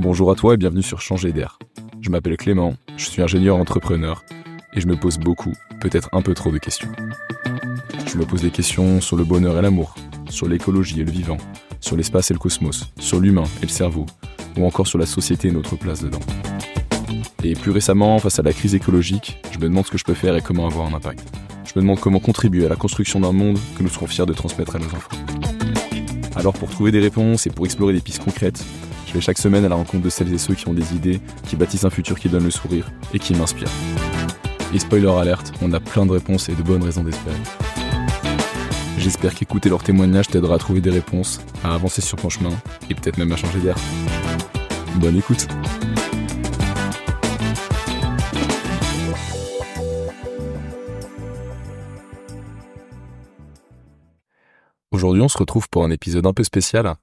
Bonjour à toi et bienvenue sur Changer d'air. Je m'appelle Clément, je suis ingénieur entrepreneur et je me pose beaucoup, peut-être un peu trop de questions. Je me pose des questions sur le bonheur et l'amour, sur l'écologie et le vivant, sur l'espace et le cosmos, sur l'humain et le cerveau, ou encore sur la société et notre place dedans. Et plus récemment, face à la crise écologique, je me demande ce que je peux faire et comment avoir un impact. Je me demande comment contribuer à la construction d'un monde que nous serons fiers de transmettre à nos enfants. Alors pour trouver des réponses et pour explorer des pistes concrètes, je vais chaque semaine à la rencontre de celles et ceux qui ont des idées, qui bâtissent un futur qui donne le sourire et qui m'inspire. Et spoiler alerte, on a plein de réponses et de bonnes raisons d'espérer. J'espère qu'écouter leurs témoignages t'aidera à trouver des réponses, à avancer sur ton chemin et peut-être même à changer d'air. Bonne écoute. Aujourd'hui, on se retrouve pour un épisode un peu spécial,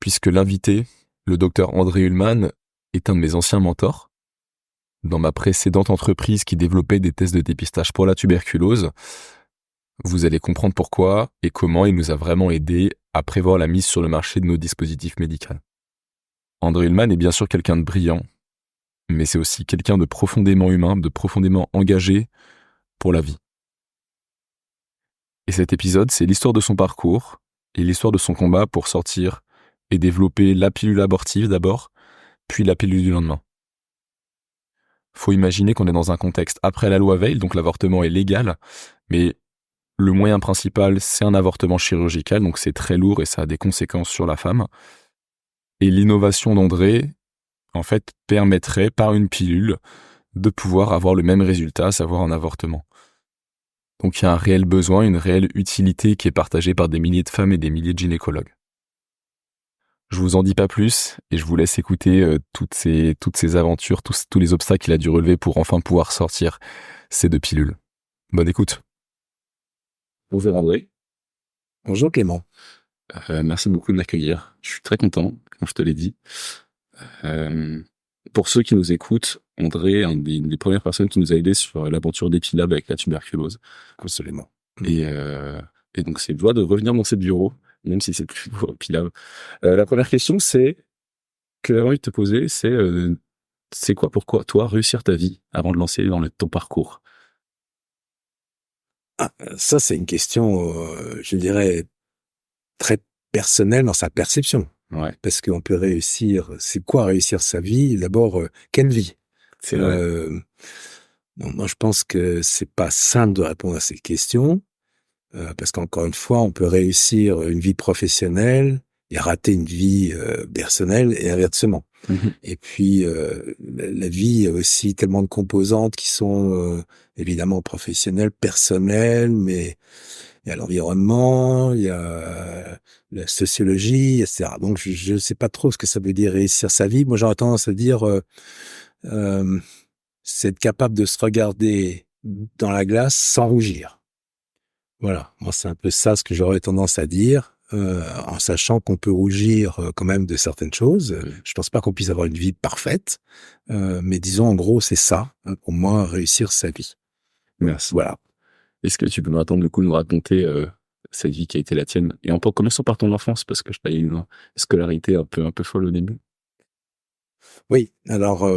puisque l'invité, le docteur André Ullmann, est un de mes anciens mentors. Dans ma précédente entreprise qui développait des tests de dépistage pour la tuberculose, vous allez comprendre pourquoi et comment il nous a vraiment aidés à prévoir la mise sur le marché de nos dispositifs médicaux. André Ullmann est bien sûr quelqu'un de brillant, mais c'est aussi quelqu'un de profondément humain, de profondément engagé pour la vie. Et cet épisode, c'est l'histoire de son parcours et l'histoire de son combat pour sortir et développer la pilule abortive d'abord, puis la pilule du lendemain. Faut imaginer qu'on est dans un contexte après la loi Veil, donc l'avortement est légal, mais le moyen principal, c'est un avortement chirurgical, donc c'est très lourd et ça a des conséquences sur la femme. Et l'innovation d'André, en fait, permettrait par une pilule de pouvoir avoir le même résultat, à savoir un avortement. Donc il y a un réel besoin, une réelle utilité qui est partagée par des milliers de femmes et des milliers de gynécologues. Je vous en dis pas plus et je vous laisse écouter toutes ces aventures, tous les obstacles qu'il a dû relever pour enfin pouvoir sortir ces deux pilules. Bonne écoute. Bonjour André. Bonjour Clément. Merci beaucoup de m'accueillir. Je suis très content, comme je te l'ai dit. Pour ceux qui nous écoutent, André est une des premières personnes qui nous a aidés sur l'aventure d'Epilab avec la tuberculose. Absolument. Et donc c'est joie de revenir dans ce bureau, même si c'est plus pour Epilab. La première question, que j'ai envie de te poser, c'est quoi pour toi réussir ta vie avant de lancer dans ton parcours? Ça, c'est une question, je dirais, très personnelle dans sa perception. Ouais, Parce qu'on peut réussir, c'est quoi réussir sa vie? D'abord, quelle vie? c'est vrai. Moi, je pense que c'est pas simple de répondre à cette question, parce qu'encore une fois, on peut réussir une vie professionnelle et rater une vie personnelle et inversement. Mhm. Et puis, la vie a aussi tellement de composantes qui sont évidemment professionnelles, personnelles, mais il y a l'environnement, il y a la sociologie, etc. Donc, je sais pas trop ce que ça veut dire réussir sa vie. Moi, j'aurais tendance à dire, c'est être capable de se regarder dans la glace sans rougir. Voilà. Moi, c'est un peu ça ce que j'aurais tendance à dire, en sachant qu'on peut rougir quand même de certaines choses. Je pense pas qu'on puisse avoir une vie parfaite, mais disons, en gros, c'est ça, pour moi, réussir sa vie. Merci. Voilà. Est-ce que tu peux m'attendre du coup de nous raconter cette vie qui a été la tienne? Et en commençant par ton enfance, parce que je t'ai eu une scolarité un peu folle au début. Oui, alors,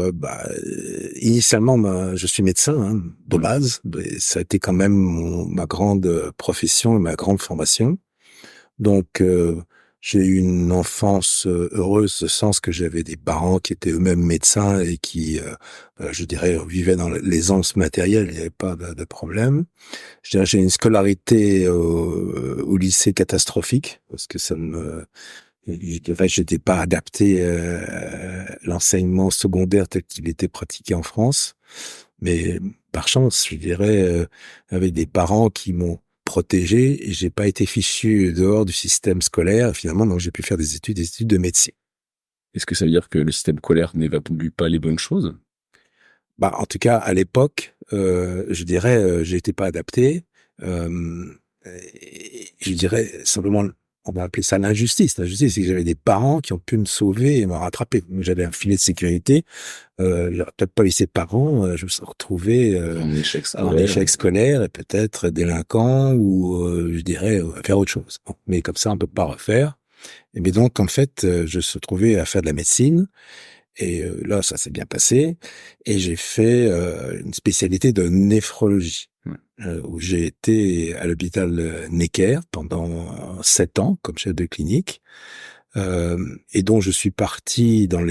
initialement, je suis médecin de base. Et ça a été quand même ma grande profession et ma grande formation. Donc, j'ai eu une enfance heureuse, au sens que j'avais des parents qui étaient eux-mêmes médecins et qui, je dirais, vivaient dans l'aisance matérielle. Il n'y avait pas de problème. Je dirais, j'ai une scolarité au lycée catastrophique parce que j'étais pas adapté à l'enseignement secondaire tel qu'il était pratiqué en France. Mais par chance, je dirais, avec des parents qui m'ont protégé et j'ai pas été fichu dehors du système scolaire. Finalement, donc j'ai pu faire des études de médecine. Est-ce que ça veut dire que le système scolaire n'évalue pas les bonnes choses? En tout cas, à l'époque, je dirais, j'étais pas adapté. Et je dirais simplement, on va appeler ça l'injustice. L'injustice, c'est que j'avais des parents qui ont pu me sauver et me rattraper. J'avais un filet de sécurité. J'aurais peut-être pas eu ces parents, je me serais retrouvé en échec scolaire et peut-être délinquant ou je dirais faire autre chose. Bon, mais comme ça, on peut pas refaire. Et mais donc, en fait, je me suis retrouvé à faire de la médecine et là, ça s'est bien passé et j'ai fait, une spécialité de néphrologie, Ouais. où j'ai été à l'hôpital, Necker pendant 7 ans comme chef de clinique, et dont je suis parti en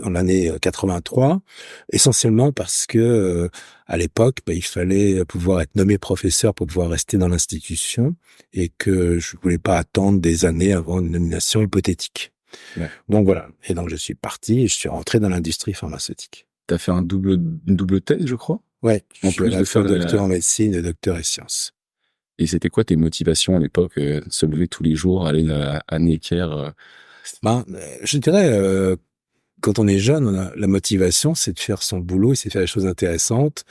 l'année 83, essentiellement parce que, à l'époque, il fallait pouvoir être nommé professeur pour pouvoir rester dans l'institution et que je voulais pas attendre des années avant une nomination hypothétique. Ouais. Donc voilà, et donc je suis parti et je suis rentré dans l'industrie pharmaceutique. T'as fait une double thèse, je crois? Ouais, je En suis à plus la de fois faire de docteur la... en médecine et docteur en sciences. Et c'était quoi tes motivations à l'époque, de se lever tous les jours, aller à Necker, Je dirais, quand on est jeune, la motivation, c'est de faire son boulot et c'est de faire des choses intéressantes.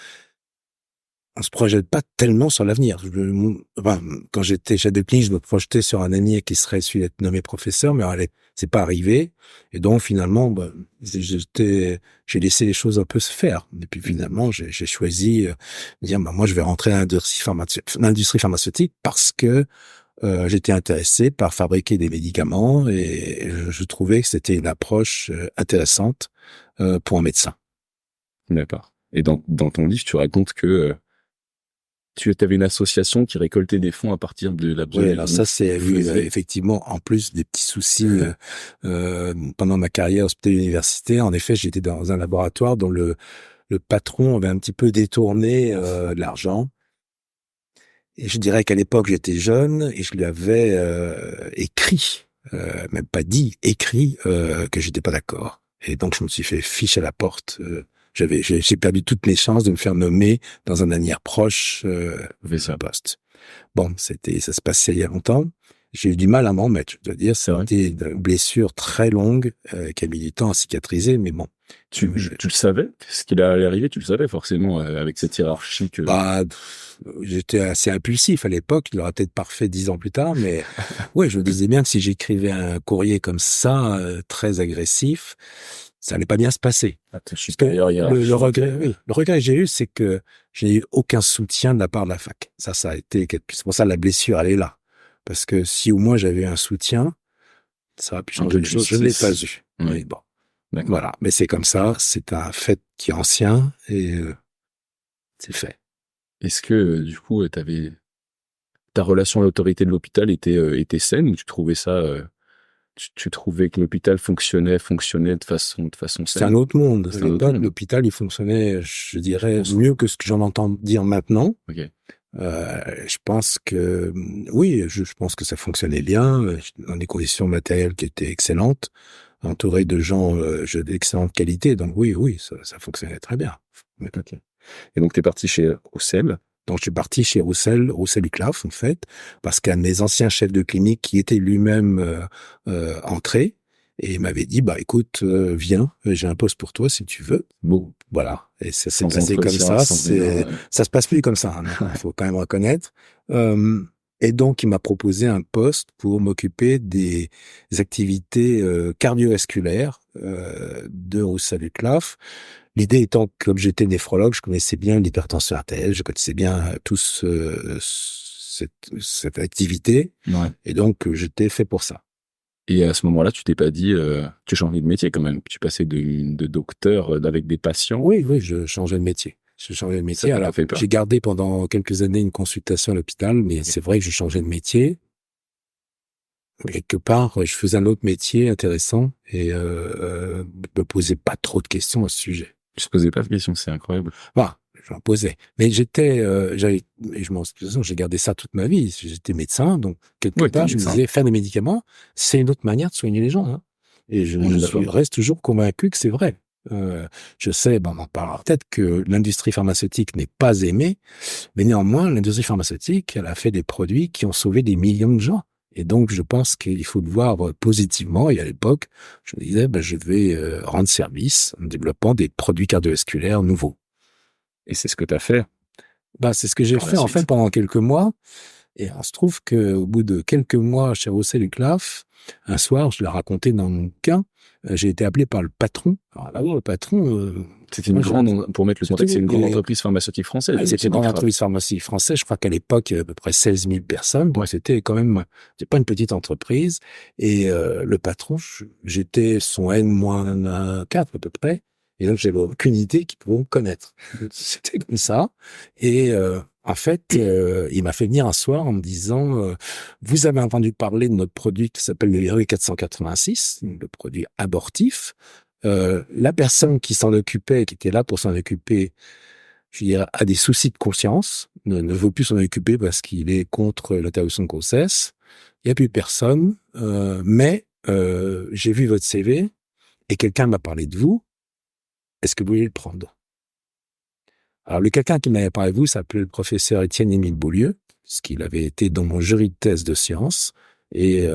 On se projette pas tellement sur l'avenir. Quand j'étais chef de clinique, je me projetais sur un ami qui serait celui d'être nommé professeur, mais c'est pas arrivé. Et donc, finalement, j'ai laissé les choses un peu se faire. Et puis, finalement, j'ai choisi, de dire, moi, je vais rentrer dans l'industrie pharmaceutique parce que, j'étais intéressé par fabriquer des médicaments et je trouvais que c'était une approche, intéressante, pour un médecin. D'accord. Et dans ton livre, tu racontes que tu avais une association qui récoltait des fonds à partir de la Oui, alors ça, c'est faisais. effectivement, en plus des petits soucis, pendant ma carrière hospitalière universitaire, en effet, j'étais dans un laboratoire dont le patron avait un petit peu détourné, de l'argent. Et je dirais qu'à l'époque, j'étais jeune et je lui avais, écrit, même pas dit, écrit, que j'étais pas d'accord. Et donc, je me suis fait fiche à la porte. J'ai perdu toutes mes chances de me faire nommer dans un avenir proche, un poste. Bon, ça se passait il y a longtemps. J'ai eu du mal à m'en remettre, je dois dire. C'était une blessure très longue, qui a mis du temps à cicatriser, mais bon. Tu le savais? Ce qu'il allait arriver, tu le savais forcément, avec cette hiérarchie que... J'étais assez impulsif à l'époque. Il aurait peut-être parfait 10 ans plus tard, mais ouais, je me disais bien que si j'écrivais un courrier comme ça, très agressif, ça allait pas bien se passer. Le regret que j'ai eu, c'est que j'ai eu aucun soutien de la part de la fac. Ça a été, c'est pour ça la blessure, elle est là. Parce que si au moins j'avais un soutien, ça aurait pu changer les choses. Je ne l'ai pas eu. Oui. Mais bon. Voilà. Mais c'est comme ça. C'est un fait qui est ancien et c'est fait. Est-ce que, du coup, ta relation à l'autorité de l'hôpital était saine ou tu trouvais ça, tu trouvais que l'hôpital fonctionnait de façon saine? C'est un autre monde. À l'époque, l'hôpital, il fonctionnait, je dirais, mieux que ce que j'en entends dire maintenant. Ok. Je pense que, oui, je pense que ça fonctionnait bien, dans des conditions matérielles qui étaient excellentes, entouré de gens, d'excellente qualité. Donc oui, ça fonctionnait très bien. Ok. Et donc, t'es parti chez Roussel. Donc, je suis parti chez Roussel Uclaf, en fait, parce qu'un de mes anciens chefs de clinique qui était lui-même entré et il m'avait dit, écoute, viens, j'ai un poste pour toi si tu veux. Bon, voilà. Et ça s'est passé comme ça. Ça se passe plus comme ça. Il faut quand même reconnaître. Et donc, il m'a proposé un poste pour m'occuper des activités cardiovasculaires de Roussel Uclaf. L'idée étant que, comme j'étais néphrologue, je connaissais bien l'hypertension artérielle, je connaissais bien cette activité, ouais. Et donc j'étais fait pour ça. Et à ce moment-là, tu t'es pas dit, tu changeais de métier quand même, tu passais de docteur avec des patients. Oui, je changeais de métier. Alors, j'ai gardé pendant quelques années une consultation à l'hôpital, mais c'est vrai que je changeais de métier. Quelque part, je faisais un autre métier intéressant et me posais pas trop de questions à ce sujet. Tu te posais pas de questions, c'est incroyable. J'en posais. Mais j'ai gardé ça toute ma vie. J'étais médecin, donc quelque part, je me disais, faire des médicaments, c'est une autre manière de soigner les gens. Hein. Et je reste toujours convaincu que c'est vrai. Je sais, on en parlera peut-être, que l'industrie pharmaceutique n'est pas aimée, mais néanmoins, l'industrie pharmaceutique, elle a fait des produits qui ont sauvé des millions de gens. Et donc, je pense qu'il faut le voir positivement. Et à l'époque, je me disais, je vais rendre service en développant des produits cardiovasculaires nouveaux. Et c'est ce que tu as fait? C'est ce que j'ai fait, en fait, pendant quelques mois. Et il se trouve qu'au bout de quelques mois chez Roussel-Uclaf, un soir, je l'ai raconté dans mon bouquin, j'ai été appelé par le patron. Alors là, le patron... c'était une grande, pour mettre le contexte, c'est une grande entreprise pharmaceutique française. C'était une grande entreprise pharmaceutique française. Je crois qu'à l'époque, il y avait à peu près 16 000 personnes. Donc, c'était quand même, c'était pas une petite entreprise. Et le patron, j'étais son N-4 à peu près. Et donc, j'avais aucune idée qu'ils pouvaient me connaître. C'était comme ça. Et en fait, il m'a fait venir un soir en me disant vous avez entendu parler de notre produit qui s'appelle le Héroï 486, le produit abortif. La personne qui s'en occupait, qui était là pour s'en occuper, je dirais, a des soucis de conscience, ne veut plus s'en occuper parce qu'il est contre l'interruption de grossesse. Il n'y a plus personne, mais j'ai vu votre CV et quelqu'un m'a parlé de vous. Est-ce que vous voulez le prendre? Alors, le quelqu'un qui m'avait parlé de vous s'appelait le professeur Étienne-Émile Beaulieu, puisqu'il avait été dans mon jury de thèse de sciences, et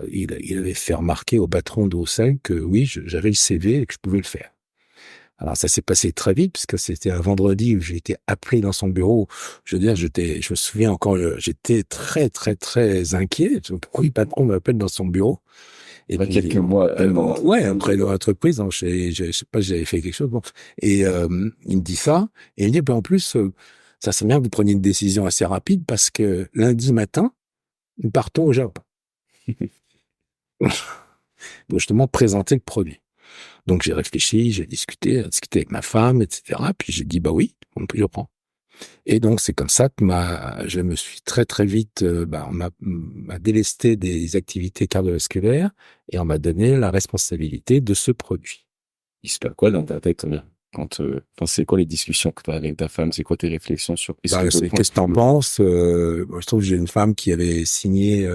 il avait fait remarquer au patron de Roussel que oui, j'avais le CV et que je pouvais le faire. Alors, ça s'est passé très vite, puisque c'était un vendredi où j'ai été appelé dans son bureau. Je veux dire, je me souviens encore, j'étais très, très, très inquiet. Pourquoi le patron m'appelle dans son bureau? Et puis, quelques mois. Ouais, après l'entreprise, donc je sais pas si j'avais fait quelque chose. Bon. Et il me dit ça, et il me dit, ben, en plus, ça serait bien que vous preniez une décision assez rapide, parce que lundi matin, nous partons au Japon. Pour justement présenter le produit. Donc j'ai réfléchi, j'ai discuté avec ma femme, etc. Puis j'ai dit, bah oui, on peut le prendre. Et donc c'est comme ça que je me suis très très vite, on m'a délesté des activités cardiovasculaires et on m'a donné la responsabilité de ce produit. Il se passe quoi dans ta tête c'est quoi les discussions que tu as avec ta femme? C'est quoi tes réflexions sur qu'est-ce que t'en penses? Moi, je trouve que j'ai une femme qui avait signé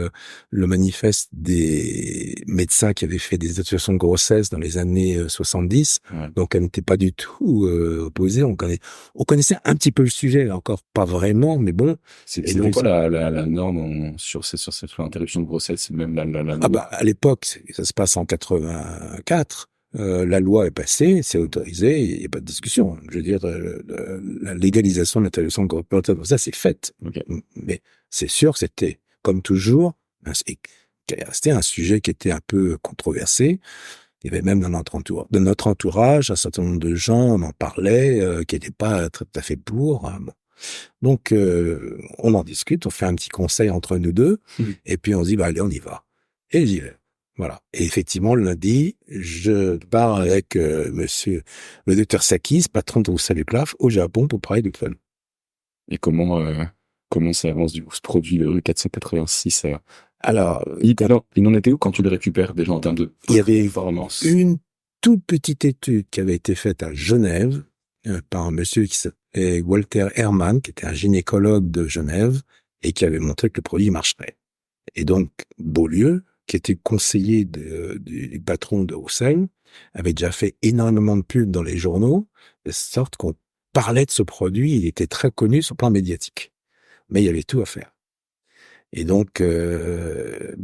le manifeste des médecins qui avaient fait des attestations de grossesse dans les années 70. Ouais. Donc, elle n'était pas du tout opposée. On connaissait un petit peu le sujet, encore pas vraiment, mais bon. C'est quoi la norme sur l'interruption de grossesse? C'est même la loi. Ah bah, à l'époque, ça se passe en 84. La loi est passée, c'est autorisé, il n'y a pas de discussion. Je veux dire, la légalisation de l'interruption de grossesse, ça c'est fait. Okay. Mais c'est sûr que c'était, comme toujours, c'était un sujet qui était un peu controversé. Il y avait même dans notre entourage un certain nombre de gens, on en parlait, qui n'étaient pas tout à fait pour. Hein, bon. Donc, on en discute, on fait un petit conseil entre nous deux, et puis on se dit, bah allez, on y va. Et j'y vais. Voilà. Et effectivement, le lundi, je pars avec monsieur le docteur Sakis, patron de Roussel-Uclaf, au Japon pour parler de clone. Et comment ça avance du coup, ce produit, le 486 Alors, il en était où quand tu le récupères déjà en termes de il y avait une toute petite étude qui avait été faite à Genève par un monsieur qui s'appelait Walter Herrmann, qui était un gynécologue de Genève, et qui avait montré que le produit marcherait. Et donc, Beaulieu, qui était conseiller du patron de Roussel, avait déjà fait énormément de pubs dans les journaux, de sorte qu'on parlait de ce produit, il était très connu sur le plan médiatique. Mais il y avait tout à faire. Et donc, je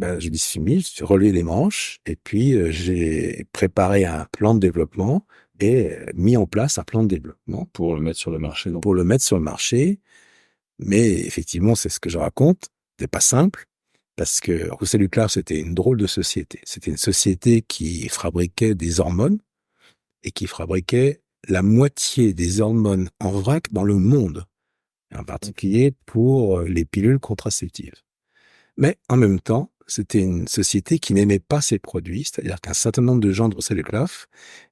me suis relevé les manches, et puis j'ai préparé un plan de développement et mis en place un plan de développement. Pour le mettre sur le marché. Donc. Pour le mettre sur le marché. Mais effectivement, c'est ce que je raconte, c'est pas simple. Parce que Roussel-Uclaf, c'était une drôle de société. C'était une société qui fabriquait des hormones et qui fabriquait la moitié des hormones en vrac dans le monde, en particulier pour les pilules contraceptives. Mais en même temps, c'était une société qui n'aimait pas ces produits, c'est-à-dire qu'un certain nombre de gens de Roussel-Uclaf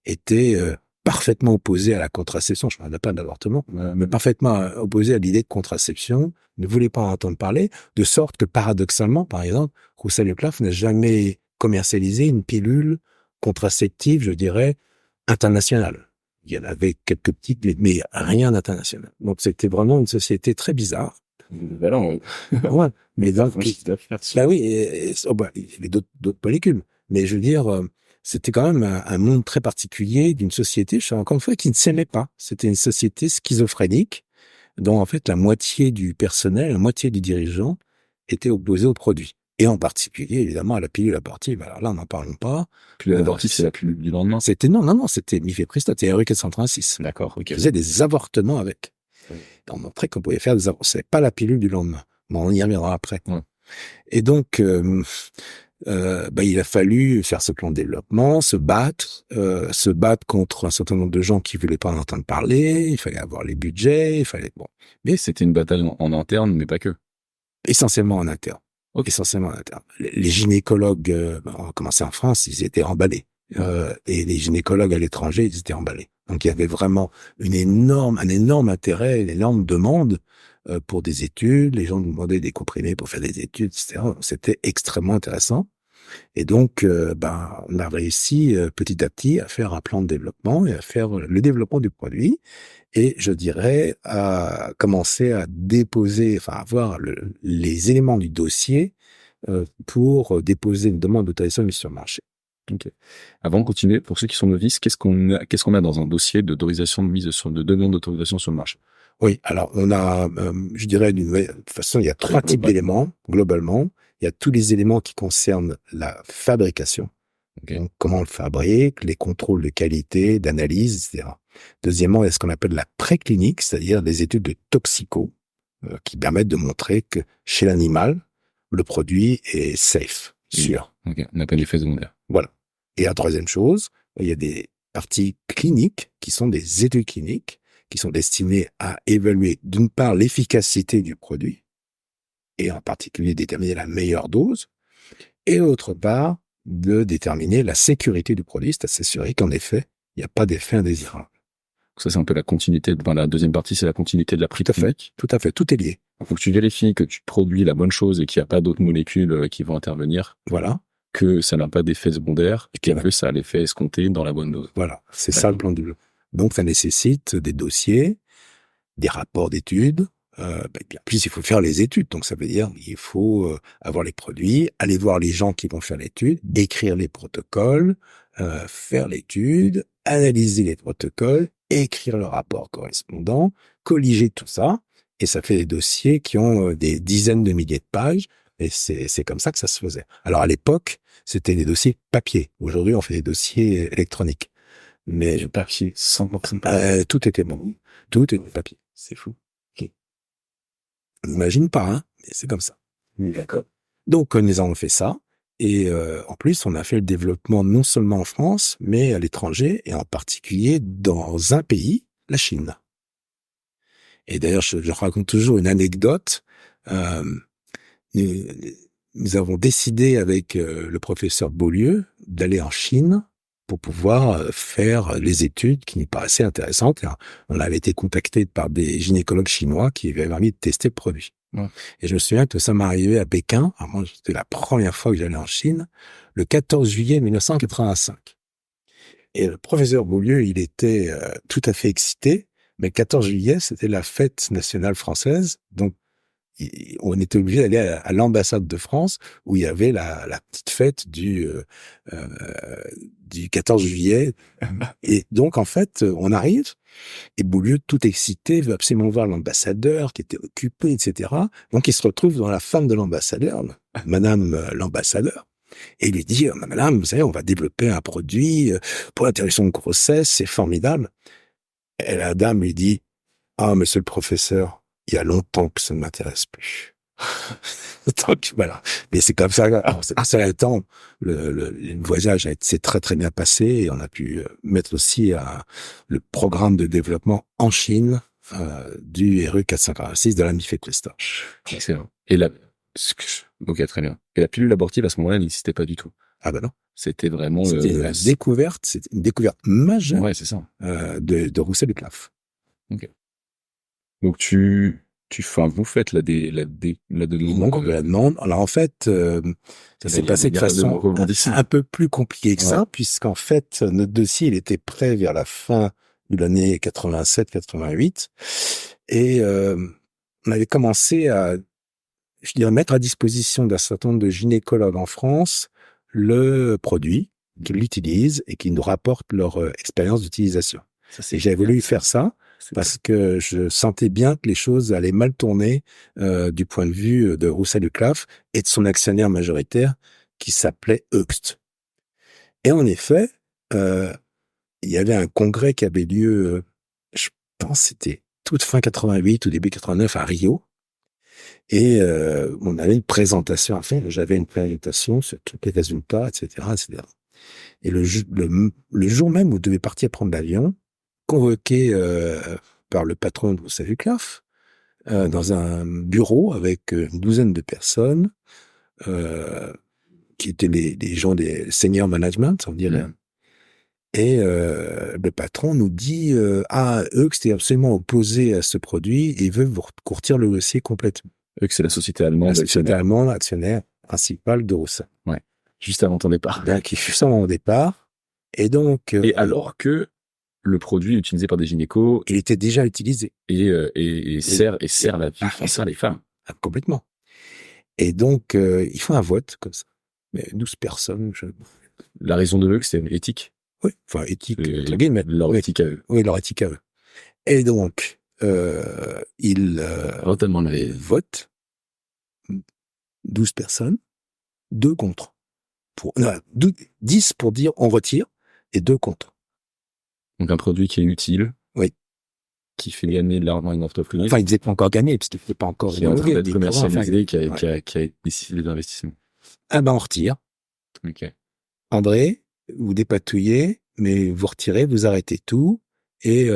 étaient parfaitement opposés à la contraception, je ne parle pas d'avortement, mais parfaitement opposés à l'idée de contraception, ne voulaient pas en entendre parler, de sorte que paradoxalement, par exemple, Roussel-Uclaf n'a jamais commercialisé une pilule contraceptive, je dirais, internationale. Il y en avait quelques petites, mais rien d'international. Donc c'était vraiment une société très bizarre. Ouais, mais donc, bah oui, il y avait d'autres molécules. Mais je veux dire, c'était quand même un monde très particulier d'une société, encore une fois, qui ne s'aimait pas. C'était une société schizophrénique, dont en fait la moitié du personnel, la moitié du dirigeant était opposé au produit. Et en particulier, évidemment, à la pilule abortive. Alors là, n'en parlons pas. La pilule abortive, c'est la pilule du lendemain? Non, c'était mifepristone, c'était Héroï 436. D'accord, ok. Ils faisaient des avortements avec. On montrait qu'on pouvait faire des avortements. C'est pas la pilule du lendemain. Bon, on y reviendra après. Ouais. Et donc, il a fallu faire ce plan de développement, se battre contre un certain nombre de gens qui voulaient pas en entendre parler. Il fallait avoir les budgets, il fallait Mais c'était une bataille en interne, mais pas que. essentiellement en interne. Ok. Essentiellement en interne. Les gynécologues, on a commencé en France, ils étaient emballés. Et les gynécologues à l'étranger, ils étaient emballés. Donc il y avait vraiment un énorme intérêt, une énorme demande pour des études. Les gens nous demandaient des comprimés pour faire des études, etc. C'était extrêmement intéressant. Et donc, on a réussi petit à petit à faire un plan de développement et à faire le développement du produit. Et je dirais à commencer à déposer, enfin avoir les éléments du dossier pour déposer une demande d'autorisation de mise sur le marché. Ok. Avant de continuer, pour ceux qui sont novices, qu'est-ce qu'on a dans un dossier de demande d'autorisation sur le marché? Oui, alors on a, je dirais de toute façon, il y a trois types d'éléments globalement. Il y a tous les éléments qui concernent la fabrication. Okay. Donc, comment on le fabrique, les contrôles de qualité, d'analyse, etc. Deuxièmement, il y a ce qu'on appelle la préclinique, c'est-à-dire des études de toxico qui permettent de montrer que chez l'animal, le produit est safe, sûr. Okay. On appelle l'effet secondaire. Voilà. Et la troisième chose, il y a des parties cliniques qui sont des études cliniques qui sont destinées à évaluer d'une part l'efficacité du produit et en particulier déterminer la meilleure dose et d'autre part de déterminer la sécurité du produit, c'est à s'assurer qu'en effet, il n'y a pas d'effet indésirable. Ça, c'est un peu la continuité. La deuxième partie, c'est la continuité de la préclinique. Tout à fait, tout est lié. Il faut que tu vérifies que tu produis la bonne chose et qu'il n'y a pas d'autres molécules qui vont intervenir. Voilà. Que ça n'a pas d'effet secondaire et que ça a l'effet escompté dans la bonne dose. Voilà, c'est ça le plan de développement. Donc, ça nécessite des dossiers, des rapports d'études. Bien plus, il faut faire les études. Donc, ça veut dire il faut avoir les produits, aller voir les gens qui vont faire l'étude, écrire les protocoles, faire l'étude, analyser les protocoles, écrire le rapport correspondant, colliger tout ça. Et ça fait des dossiers qui ont des dizaines de milliers de pages. Et c'est comme ça que ça se faisait. Alors, à l'époque, c'était des dossiers papier. Aujourd'hui, on fait des dossiers électroniques. Mais le papier, 100% papier. Tout était bon. Tout était papier. C'est fou. Okay. On n'imagine pas, hein, mais c'est comme ça. D'accord. Donc, nous avons fait ça. Et en plus, on a fait le développement non seulement en France, mais à l'étranger, et en particulier dans un pays, la Chine. Et d'ailleurs, je raconte toujours une anecdote. Nous avons décidé avec le professeur Beaulieu d'aller en Chine pour pouvoir faire les études qui nous paraissaient intéressantes. On avait été contacté par des gynécologues chinois qui avaient permis de tester le produit. Ouais. Et je me souviens que ça m'est arrivé à Pékin. Alors moi, c'était la première fois que j'allais en Chine, le 14 juillet 1985. Et le professeur Beaulieu, il était tout à fait excité. Mais le 14 juillet, c'était la fête nationale française. Donc, on était obligé d'aller à l'ambassade de France où il y avait la petite fête du 14 juillet. Et donc, en fait, on arrive et Beaulieu, tout excité, veut absolument voir l'ambassadeur qui était occupé, etc. Donc, il se retrouve dans la femme de l'ambassadeur, Madame l'ambassadeur. Et il lui dit, Madame, vous savez, on va développer un produit pour l'interruption de grossesse, c'est formidable. Et la dame lui dit, monsieur le professeur, il y a longtemps que ça ne m'intéresse plus. Donc, voilà. Mais c'est comme ça. À ce temps, le voyage s'est très très bien passé et on a pu mettre aussi le programme de développement en Chine du RU 486 de la mifepristone. Excellent. Ok, très bien. Et la pilule abortive, à ce moment-là, n'existait pas du tout. Ah ben non. C'était vraiment c'était une découverte majeure. Ouais, c'est ça. De Roussel-Duclaf. Ok. Donc vous faites la demande. Alors en fait, ça s'est passé de façon un peu plus compliquée que ça, puisqu'en fait notre dossier il était prêt vers la fin de l'année 87-88, et on avait commencé à, je dirais, mettre à disposition d'un certain nombre de gynécologues en France le produit, qu'ils l'utilisent et qui nous rapportent leur expérience d'utilisation. Et j'avais voulu faire ça parce que je sentais bien que les choses allaient mal tourner du point de vue de Roussel-Duclaf et de son actionnaire majoritaire qui s'appelait Hoechst. Et en effet, il y avait un congrès qui avait lieu, je pense c'était toute fin 88 ou début 89 à Rio. Et on avait une présentation à faire. J'avais une présentation sur tous les résultats, etc., etc. Et le jour même où je devais partir prendre l'avion, convoqué par le patron de Roussel-Uclaf, dans un bureau avec une douzaine de personnes, qui étaient les gens des senior management, on dirait. Et le patron nous dit Euc était absolument opposé à ce produit et il veut vous courtir le dossier complètement. Euc, c'est la société allemande. La société allemande, actionnaire principal de Roussel. Ouais. Juste avant ton départ. Bien, qui fut ça avant mon départ. Et donc. Et alors que le produit utilisé par des gynécos. Il était déjà utilisé. Et sert la vie, sert les femmes. Complètement. Et donc, ils font un vote comme ça. Mais 12 personnes. La raison de Euc, c'est éthique. Oui, enfin, éthique. Leur éthique à eux. Oui, leur éthique à eux. Et donc, ils votent 12 personnes, 2 contre. 10 pour dire on retire et 2 contre. Donc un produit qui est utile. Oui. Qui fait gagner de l'argent à une entreprise. Enfin, il faisait pas encore gagner, parce qu'il ne faisait pas encore. Qui est en train d'être commercialisé, qui a nécessité d'investissement. Ah ben, on retire. Ok. André, vous dépatouillez, mais vous retirez, vous arrêtez tout. Et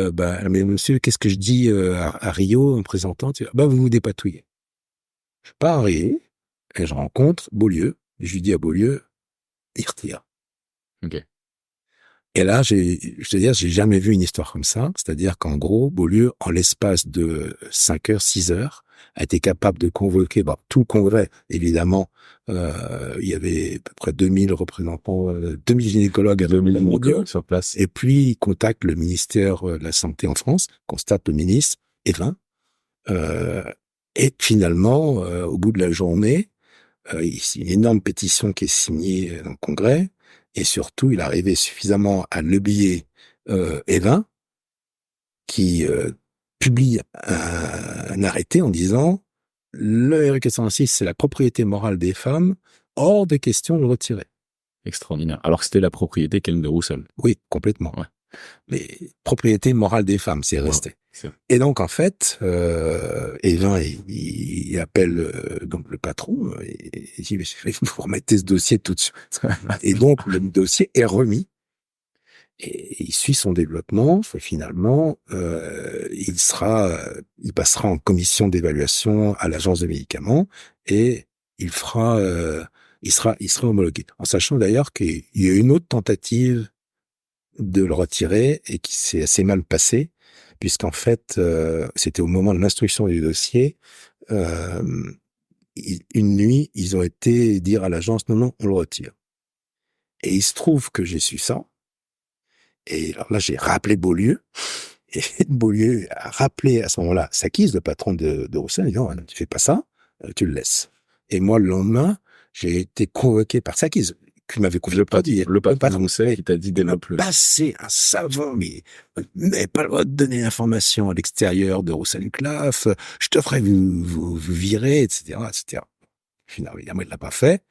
mais monsieur, qu'est-ce que je dis à Rio en présentant? Vous vous dépatouillez. Je pars à Rio et je rencontre Beaulieu. Et je lui dis à Beaulieu, il retire. Ok. Et là, je te dire, j'ai jamais vu une histoire comme ça. C'est-à-dire qu'en gros, Beaulieu, en l'espace de 5 heures, 6 heures, a été capable de convoquer tout le congrès. Évidemment, il y avait à peu près 2000 représentants, 2000 gynécologues à 2000 mondiaux sur place. Et puis, il contacte le ministère de la Santé en France, constate le ministre, Evin. Et finalement, au bout de la journée, il y a une énorme pétition qui est signée dans le congrès. Et surtout, il arrivait suffisamment à levier Evin, qui publie un arrêté en disant le RE406, c'est la propriété morale des femmes, hors de question de le retirer. Extraordinaire. Alors que c'était la propriété qu'elle de Roussel. Oui, complètement. Ouais. Mais propriété morale des femmes, c'est resté. Ouais, et donc, en fait, Evin, il appelle donc le patron et il dit, il faut vous remettre ce dossier tout de suite. Et donc, le dossier est remis. Et il suit son développement. Finalement, il passera en commission d'évaluation à l'agence de médicaments et il sera homologué. En sachant d'ailleurs qu'il y a une autre tentative de le retirer et qui s'est assez mal passé, puisqu'en fait, c'était au moment de l'instruction du dossier, une nuit, ils ont été dire à l'agence, non, on le retire. Et il se trouve que j'ai su ça, et alors là, j'ai rappelé Beaulieu, et Beaulieu a rappelé à ce moment-là Sakis, le patron de Roussel, en disant, tu fais pas ça, tu le laisses. Et moi, le lendemain, j'ai été convoqué par Sakis, qui m'avait confié le patron Roussel qui t'a dit développe-le. Passé un savant, mais n'avez pas le droit de donner l'information à l'extérieur de Roussel-Uclaf, je te ferai vous virer, etc., etc. Finalement, il ne l'a pas fait.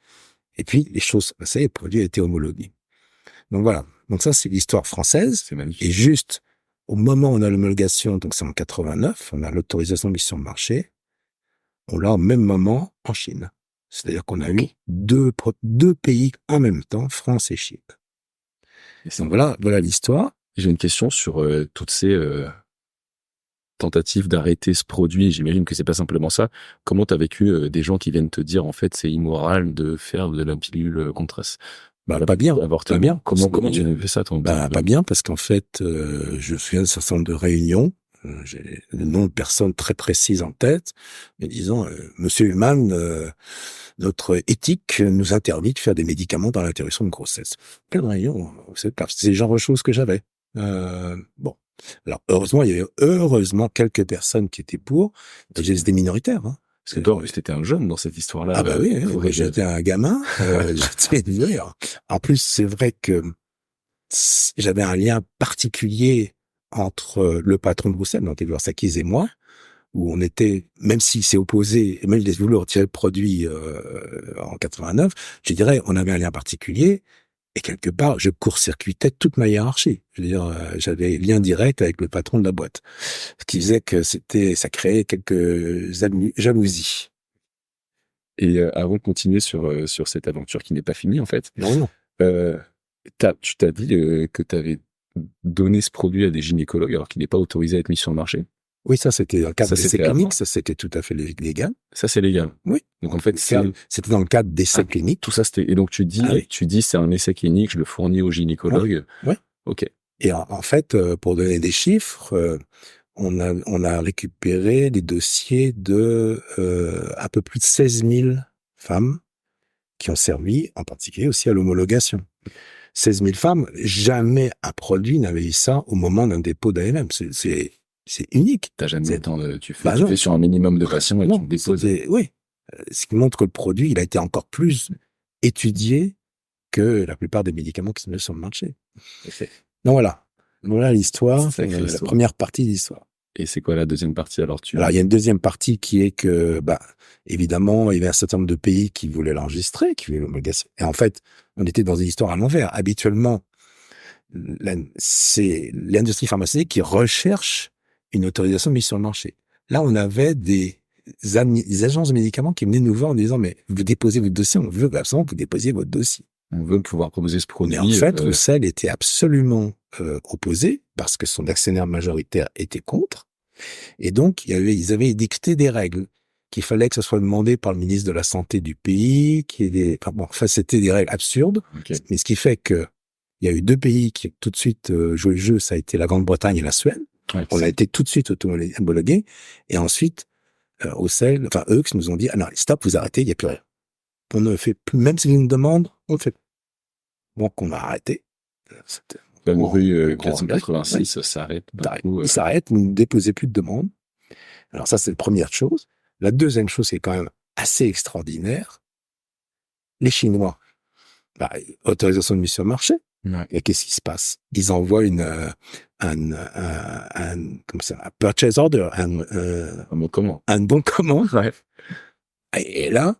Et puis, les choses sont passées, le produit a été homologué. Donc voilà. Donc ça, c'est l'histoire française. C'est magnifique. Et juste, au moment où on a l'homologation, donc c'est en 89, on a l'autorisation de mise sur le marché, on l'a au même moment en Chine. C'est-à-dire qu'on a eu deux pays en même temps, France et Chine. Donc voilà l'histoire. J'ai une question sur toutes ces tentatives d'arrêter ce produit. J'imagine que c'est pas simplement ça. Comment t'as vécu des gens qui viennent te dire en fait c'est immoral de faire de la pilule contraceptive? Pas bien. Pas bien. Comment tu as fait ça, toi? Pas bien, parce qu'en fait, je fais un certain nombre de réunions. J'ai le nom de personnes très précises en tête, mais disons, Monsieur Human, notre éthique nous interdit de faire des médicaments dans l'interruption de grossesse. Quelle réunion? C'est le genre de choses que j'avais. Bon. Alors, heureusement, il y avait quelques personnes qui étaient pour. J'étais minoritaire, hein. Parce que toi, t'étais un jeune dans cette histoire-là. Ah bah oui, j'étais un gamin. J'étais dur. En plus, c'est vrai que j'avais un lien particulier entre le patron de Roussel, donc Édouard Sakis et moi, où on était, même s'il s'est opposé, même il a voulu retirer le produit en 89, je dirais, on avait un lien particulier. Et quelque part, je court-circuitais toute ma hiérarchie. Je veux dire, j'avais lien direct avec le patron de la boîte. Ce qui faisait que ça créait quelques jalousies. Et avant de continuer sur cette aventure qui n'est pas finie, en fait, Non. tu t'as dit que tu avais donné ce produit à des gynécologues alors qu'il n'est pas autorisé à être mis sur le marché. Oui, ça c'était dans le cadre Ça, d'essais c'était avant. cliniques, ça c'était tout à fait légal. Ça, c'est légal. Oui. Donc en fait, C'était dans le cadre d'essais cliniques. tout ça, c'était. Et donc tu dis, c'est un essai clinique, je le fournis au gynécologue. Ouais. Ok. Et en fait, pour donner des chiffres, on a récupéré des dossiers de un peu plus de 16 000 femmes qui ont servi, en particulier aussi à l'homologation. 16 000 femmes, jamais un produit n'avait eu ça au moment d'un dépôt d'AMM. C'est unique. T'as jamais le temps de, tu fais non. sur un minimum de patients et tu le déposes. Oui. Ce qui montre que le produit, il a été encore plus étudié que la plupart des médicaments qui sont sur le marché. Okay. Donc voilà l'histoire. C'est la première partie de l'histoire. Et c'est quoi la deuxième partie alors il y a une deuxième partie qui est que, évidemment, il y avait un certain nombre de pays qui voulaient l'enregistrer, qui voulaient l'homologation. Et en fait, on était dans une histoire à l'envers. Habituellement, c'est l'industrie pharmaceutique qui recherche une autorisation de mise sur le marché. Là, on avait des agences de médicaments qui venaient nous voir en disant, mais vous déposez votre dossier, on veut absolument que vous déposiez votre dossier. On veut pouvoir proposer ce produit. Mais en fait, Roussel était absolument opposé parce que son actionnaire majoritaire était contre. Et donc, ils avaient édicté des règles qu'il fallait que ce soit demandé par le ministre de la Santé du pays, c'était des règles absurdes. Okay. Mais ce qui fait que il y a eu deux pays qui ont tout de suite joué le jeu, ça a été la Grande-Bretagne et la Suède. Ouais, on a été tout de suite homologués. Et ensuite, eux qui nous ont dit, ah non, stop, vous arrêtez, il n'y a plus rien. On ne fait plus, même si vous nous demandent, on le fait. Donc, on a arrêté. La rue 486 s'arrête. Il s'arrête, vous ne déposez plus de demande. Alors ça, c'est la première chose. La deuxième chose, qui est quand même assez extraordinaire. Les Chinois, autorisation de mise sur le marché. Ouais. Et qu'est-ce qui se passe? Ils envoient un purchase order, un bon commande. Un bon commande. Ouais. Et là,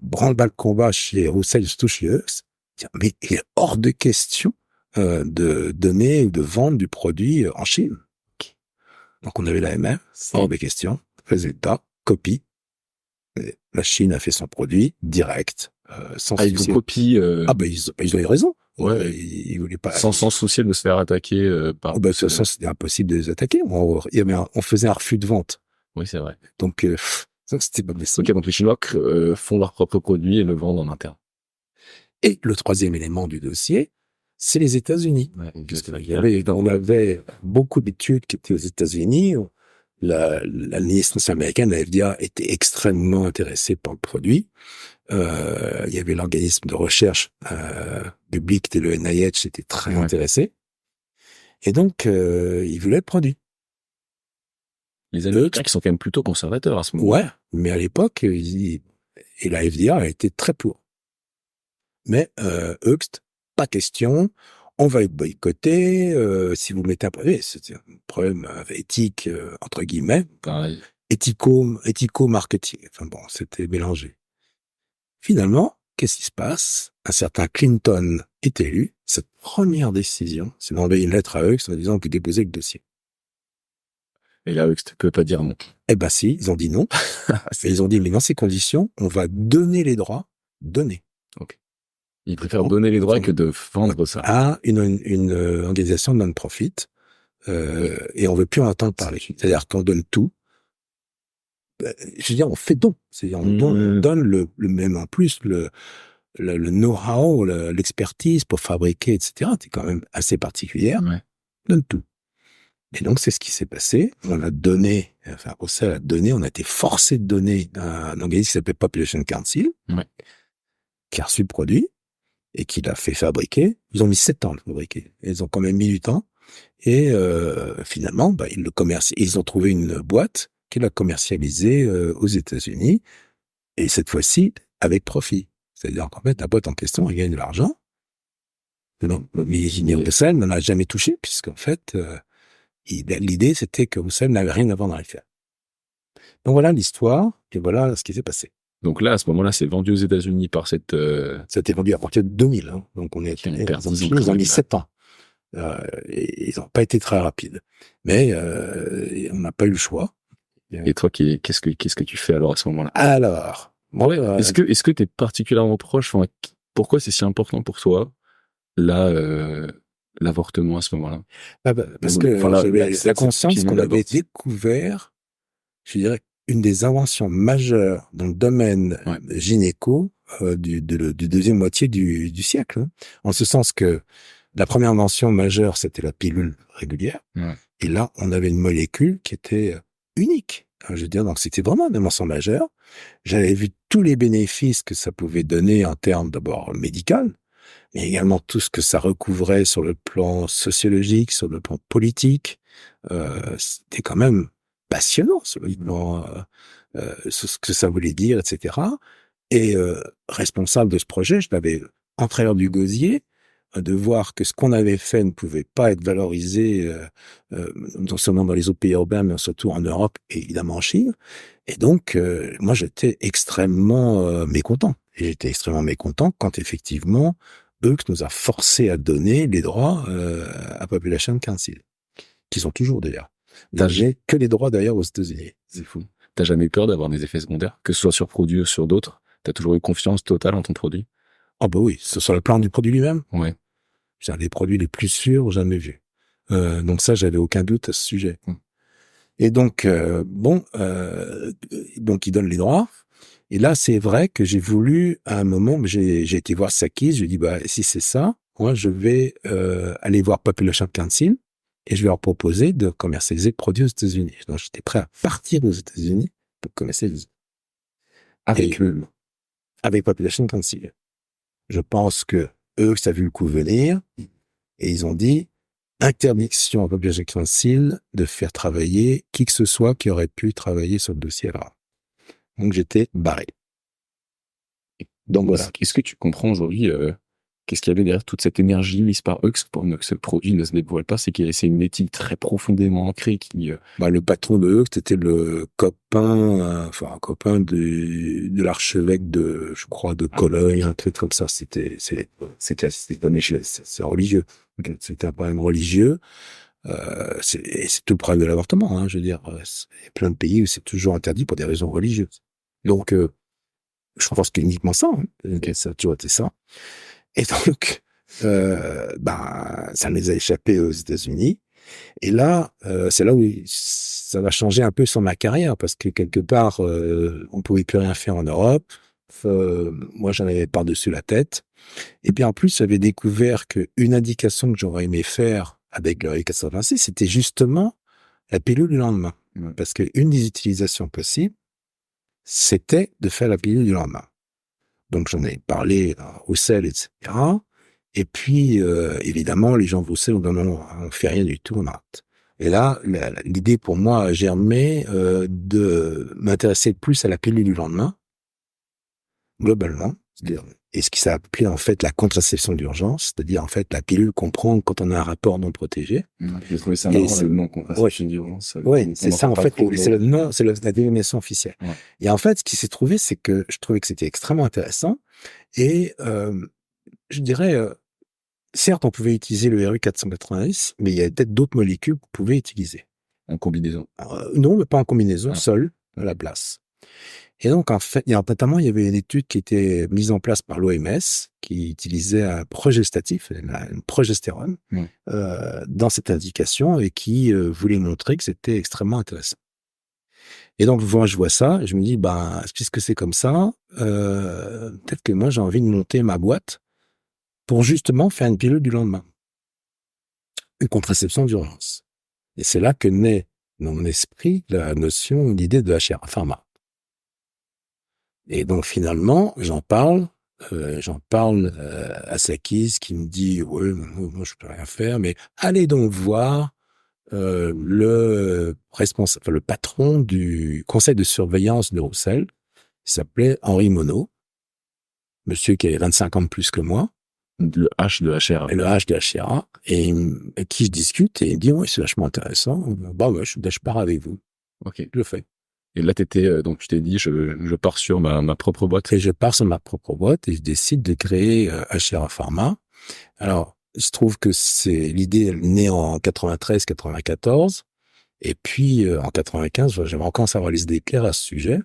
branle-bas le combat chez Roussel, surtout chez eux. Mais il est hors de question de donner ou de vendre du produit en Chine. Donc on avait la MM, hors de question. Résultat, copie. La Chine a fait son produit direct, sans souci. Ils copient. Ils ont eu raison. Ouais. Ils voulaient pas. Sans souci de se faire attaquer par. De toute façon, c'était impossible de les attaquer. On faisait un refus de vente. Oui, c'est vrai. Donc ça, c'était pas possible. Ok, donc les Chinois font leur propre produit et le vendent en interne. Et le troisième élément du dossier, c'est les États-Unis. Ouais, on avait beaucoup d'études qui étaient aux États-Unis. L'administration américaine, la FDA, était extrêmement intéressée par le produit. Il y avait l'organisme de recherche public, c'était le NIH, était très intéressé. Et donc, ils voulaient le produit. Les Américains qui sont quand même plutôt conservateurs à ce moment. Ouais, mais à l'époque, et la FDA a été très pour. Mais Höchst, pas question, on va boycotter, si vous mettez un produit, c'est un problème éthique, entre guillemets, éthico-marketing, c'était mélangé. Finalement, qu'est-ce qui se passe? Un certain Clinton est élu, cette première décision, c'est d'envoyer une lettre à Höchst en disant que déposez le dossier. Et là, Höchst peut pas dire non. Eh ben si, ils ont dit non. Et ils ont dit, mais dans ces conditions, on va donner les droits, donner. Ok. Ils préfèrent donner les droits que de vendre ça. À une organisation non-profit, et on veut plus en entendre parler. C'est-à-dire qu'on donne tout. Je veux dire, on fait don. C'est-à-dire, on donne le même, en plus, le know-how, l'expertise pour fabriquer, etc. C'est quand même assez particulière. Ouais. On donne tout. Et donc, c'est ce qui s'est passé. On a donné, Roussel a donné, on a été forcé de donner à un organisme qui s'appelle Population Council, qui a reçu le produit, et qui l'a fait fabriquer. Ils ont mis 7 ans à le fabriquer. Ils ont quand même mis du temps. Et finalement, ils ont trouvé une boîte qui l'a commercialisé aux États-Unis. Et cette fois-ci, avec profit. C'est-à-dire qu'en fait, la boîte en question, elle gagne de l'argent. Mais Roussel n'en a jamais touché, puisqu'en fait, l'idée, c'était que Roussel n'avait rien à vendre à l'affaire. Donc voilà l'histoire, et voilà ce qui s'est passé. Donc là, à ce moment-là, c'est vendu aux États-Unis par cette... Ça a été vendu à partir de 2000, hein. Donc on est, ils ont mis 7 ans. Et ils n'ont pas été très rapides. Mais on n'a pas eu le choix. Et toi, qu'est-ce que tu fais alors à ce moment-là? Alors, bon, est-ce que tu es particulièrement proche, enfin, pourquoi c'est si important pour toi, là, l'avortement à ce moment-là? Parce que j'avais la conscience qu'on avait découvert, je dirais, une des inventions majeures dans le domaine gynéco du deuxième moitié du siècle. Hein. En ce sens que la première invention majeure, c'était la pilule régulière. Ouais. Et là, on avait une molécule qui était unique. Je veux dire, donc c'était vraiment une invention majeure. J'avais vu tous les bénéfices que ça pouvait donner en termes d'abord médical, mais également tout ce que ça recouvrait sur le plan sociologique, sur le plan politique. C'était quand même passionnant sur le plan, sur ce que ça voulait dire, etc. Et responsable de ce projet, je l'avais entraîneur du gosier, de voir que ce qu'on avait fait ne pouvait pas être valorisé non seulement dans les autres pays urbains, mais surtout en Europe et évidemment en Chine. Et donc, moi, j'étais extrêmement mécontent. Et j'étais extrêmement mécontent quand, effectivement, Hughes nous a forcé à donner les droits à Population Council, qui sont toujours d'ailleurs. J'ai que les droits d'ailleurs aux États-Unis. C'est fou. T'as jamais eu peur d'avoir des effets secondaires, que ce soit sur produits ou sur d'autres? T'as toujours eu confiance totale en ton produit? Ah bah oui, sur le plan du produit lui-même. Ouais. C'est un des produits les plus sûrs jamais vus. Donc ça, j'avais aucun doute à ce sujet. Et donc, donc il donne les droits. Et là, c'est vrai que j'ai voulu, à un moment, j'ai été voir Sakis, je lui ai dit, bah, si c'est ça, moi, je vais aller voir Population Council et je vais leur proposer de commercialiser le produit aux États-Unis. Donc, j'étais prêt à partir aux États-Unis pour commercialiser. Avec Population Council. Je pense que eux, ça a vu le coup venir et ils ont dit interdiction à Population Council de faire travailler qui que ce soit qui aurait pu travailler sur le dossier-là. Donc, j'étais barré. Donc, voilà. Est-ce que tu comprends aujourd'hui qu'est-ce qu'il y avait derrière toute cette énergie mise par Hughes pour que ce produit ne se dévoile pas? C'est une éthique très profondément ancrée qui... le patron de Hughes, c'était le copain, un copain de l'archevêque de, je crois, de Cologne, un truc comme ça. C'est religieux. C'était un problème religieux. C'est tout le problème de l'avortement, hein, je veux dire. Il y a plein de pays où c'est toujours interdit pour des raisons religieuses. Donc, je pense que uniquement ça, hein. Ça a toujours été ça. Et donc, ça nous a échappé aux États-Unis. Et là, c'est là où ça va changer un peu sur ma carrière, parce que quelque part, on pouvait plus rien faire en Europe. Moi, j'en avais par-dessus la tête. Et puis en plus, j'avais découvert qu'une indication que j'aurais aimé faire avec le RE86, c'était justement la pilule du lendemain. Parce qu'une des utilisations possibles, c'était de faire la pilule du lendemain. Donc, j'en ai parlé à Roussel, etc. Et puis, évidemment, les gens de Roussel ont dit non, on fait rien du tout, on arrête. Et là, l'idée pour moi a germé de m'intéresser plus à la pilule du lendemain, globalement. C'est-à-dire, et ce qui s'est appelé en fait la contraception d'urgence, c'est-à-dire en fait la pilule qu'on prend quand on a un rapport non protégé. J'ai trouvé ça marrant, le nom contraception d'urgence. Oui, c'est ça en fait, c'est le nom, c'est la dénomination officielle. Ouais. Et en fait, ce qui s'est trouvé, c'est que je trouvais que c'était extrêmement intéressant et je dirais, certes, on pouvait utiliser le RU490, mais il y avait peut-être d'autres molécules qu'on pouvait utiliser. En combinaison? Non, mais pas en combinaison, seul, à la place. Et donc, en fait, notamment, il y avait une étude qui était mise en place par l'OMS, qui utilisait un progestatif, une progestérone, dans cette indication et qui voulait montrer que c'était extrêmement intéressant. Et donc, moi, je vois ça et je me dis, puisque c'est comme ça, peut-être que moi, j'ai envie de monter ma boîte pour justement faire une pilule du lendemain. Une contraception d'urgence. Et c'est là que naît dans mon esprit la notion, l'idée de HR Pharma. Et donc finalement, j'en parle à Sakis qui me dit ouais, moi je peux rien faire, mais allez donc voir le patron du conseil de surveillance de Roussel, qui s'appelait Henri Monod, monsieur qui avait 25 ans de plus que moi. Le H de HRA. Et le H de HRA, et avec qui je discute, et il me dit ouais, c'est vachement intéressant. Je pars avec vous. Ok. Je le fais. Et là, donc tu t'es dit, je pars sur ma propre boîte. Et je pars sur ma propre boîte et je décide de créer HRA Pharma. Alors, il se trouve que l'idée est née en 93-94. Et puis, en 95, j'avais encore à savoir les idées claires à ce sujet.